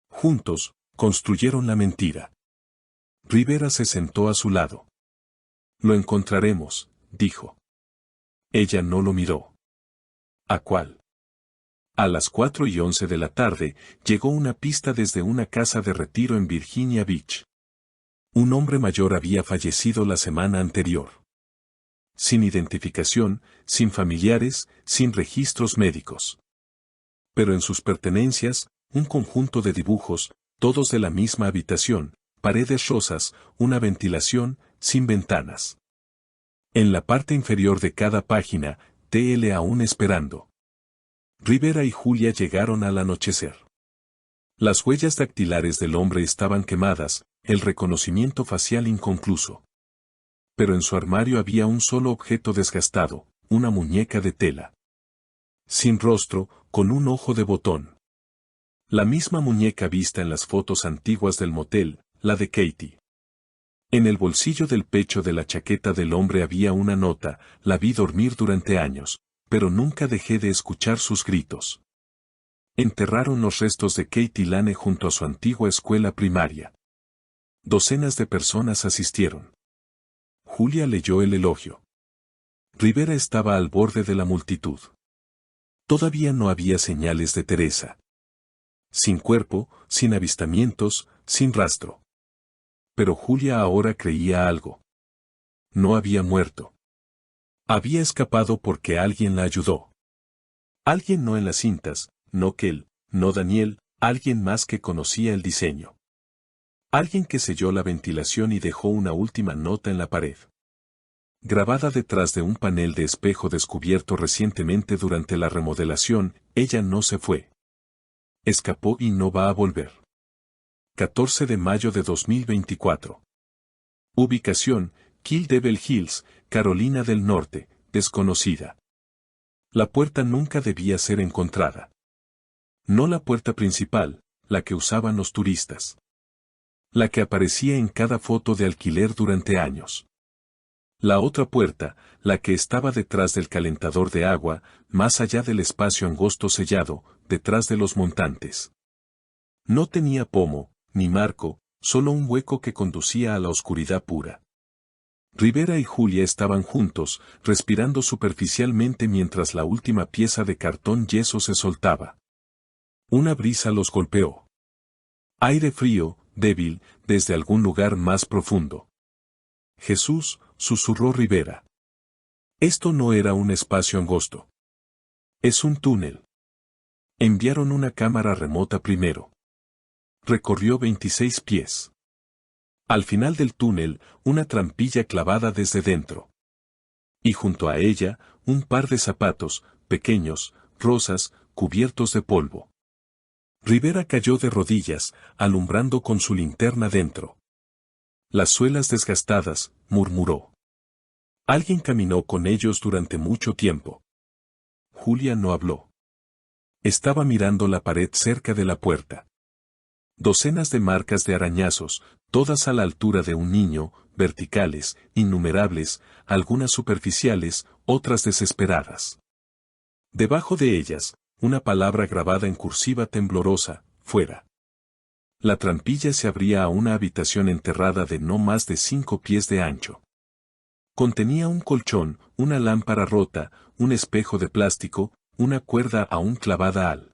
S1: Juntos, construyeron la mentira. Rivera se sentó a su lado. Lo encontraremos, dijo. Ella no lo miró. ¿A cuál? A las 4:11 de la tarde, llegó una pista desde una casa de retiro en Virginia Beach. Un hombre mayor había fallecido la semana anterior. Sin identificación, sin familiares, sin registros médicos. Pero en sus pertenencias, un conjunto de dibujos, todos de la misma habitación, paredes rosas, una ventilación, sin ventanas. En la parte inferior de cada página, TL aún esperando. Rivera y Julia llegaron al anochecer. Las huellas dactilares del hombre estaban quemadas, el reconocimiento facial inconcluso. Pero en su armario había un solo objeto desgastado, una muñeca de tela. Sin rostro, con un ojo de botón. La misma muñeca vista en las fotos antiguas del motel, la de Katie. En el bolsillo del pecho de la chaqueta del hombre había una nota: la vi dormir durante años, pero nunca dejé de escuchar sus gritos. Enterraron los restos de Katie Lane junto a su antigua escuela primaria. Docenas de personas asistieron. Julia leyó el elogio. Rivera estaba al borde de la multitud. Todavía no había señales de Teresa. Sin cuerpo, sin avistamientos, sin rastro. Pero Julia ahora creía algo. No había muerto. Había escapado porque alguien la ayudó. Alguien no en las cintas, no Kel, no Daniel, alguien más que conocía el diseño. Alguien que selló la ventilación y dejó una última nota en la pared. Grabada detrás de un panel de espejo descubierto recientemente durante la remodelación: ella no se fue. Escapó y no va a volver. 14 de mayo de 2024. Ubicación: Kill Devil Hills, Carolina del Norte, desconocida. La puerta nunca debía ser encontrada. No la puerta principal, la que usaban los turistas. La que aparecía en cada foto de alquiler durante años. La otra puerta, la que estaba detrás del calentador de agua, más allá del espacio angosto sellado, detrás de los montantes. No tenía pomo, ni marco, solo un hueco que conducía a la oscuridad pura. Rivera y Julia estaban juntos, respirando superficialmente mientras la última pieza de cartón yeso se soltaba. Una brisa los golpeó. Aire frío, débil, desde algún lugar más profundo. Jesús, susurró Rivera. Esto no era un espacio angosto. Es un túnel. Enviaron una cámara remota primero. Recorrió 26 pies. Al final del túnel, una trampilla clavada desde dentro. Y junto a ella, un par de zapatos, pequeños, rosas, cubiertos de polvo. Rivera cayó de rodillas, alumbrando con su linterna dentro. Las suelas desgastadas, murmuró. Alguien caminó con ellos durante mucho tiempo. Julia no habló. Estaba mirando la pared cerca de la puerta. Docenas de marcas de arañazos, todas a la altura de un niño, verticales, innumerables, algunas superficiales, otras desesperadas. Debajo de ellas, una palabra grabada en cursiva temblorosa: fuera. La trampilla se abría a una habitación enterrada de no más de 5 pies de ancho. Contenía un colchón, una lámpara rota, un espejo de plástico, una cuerda aún clavada al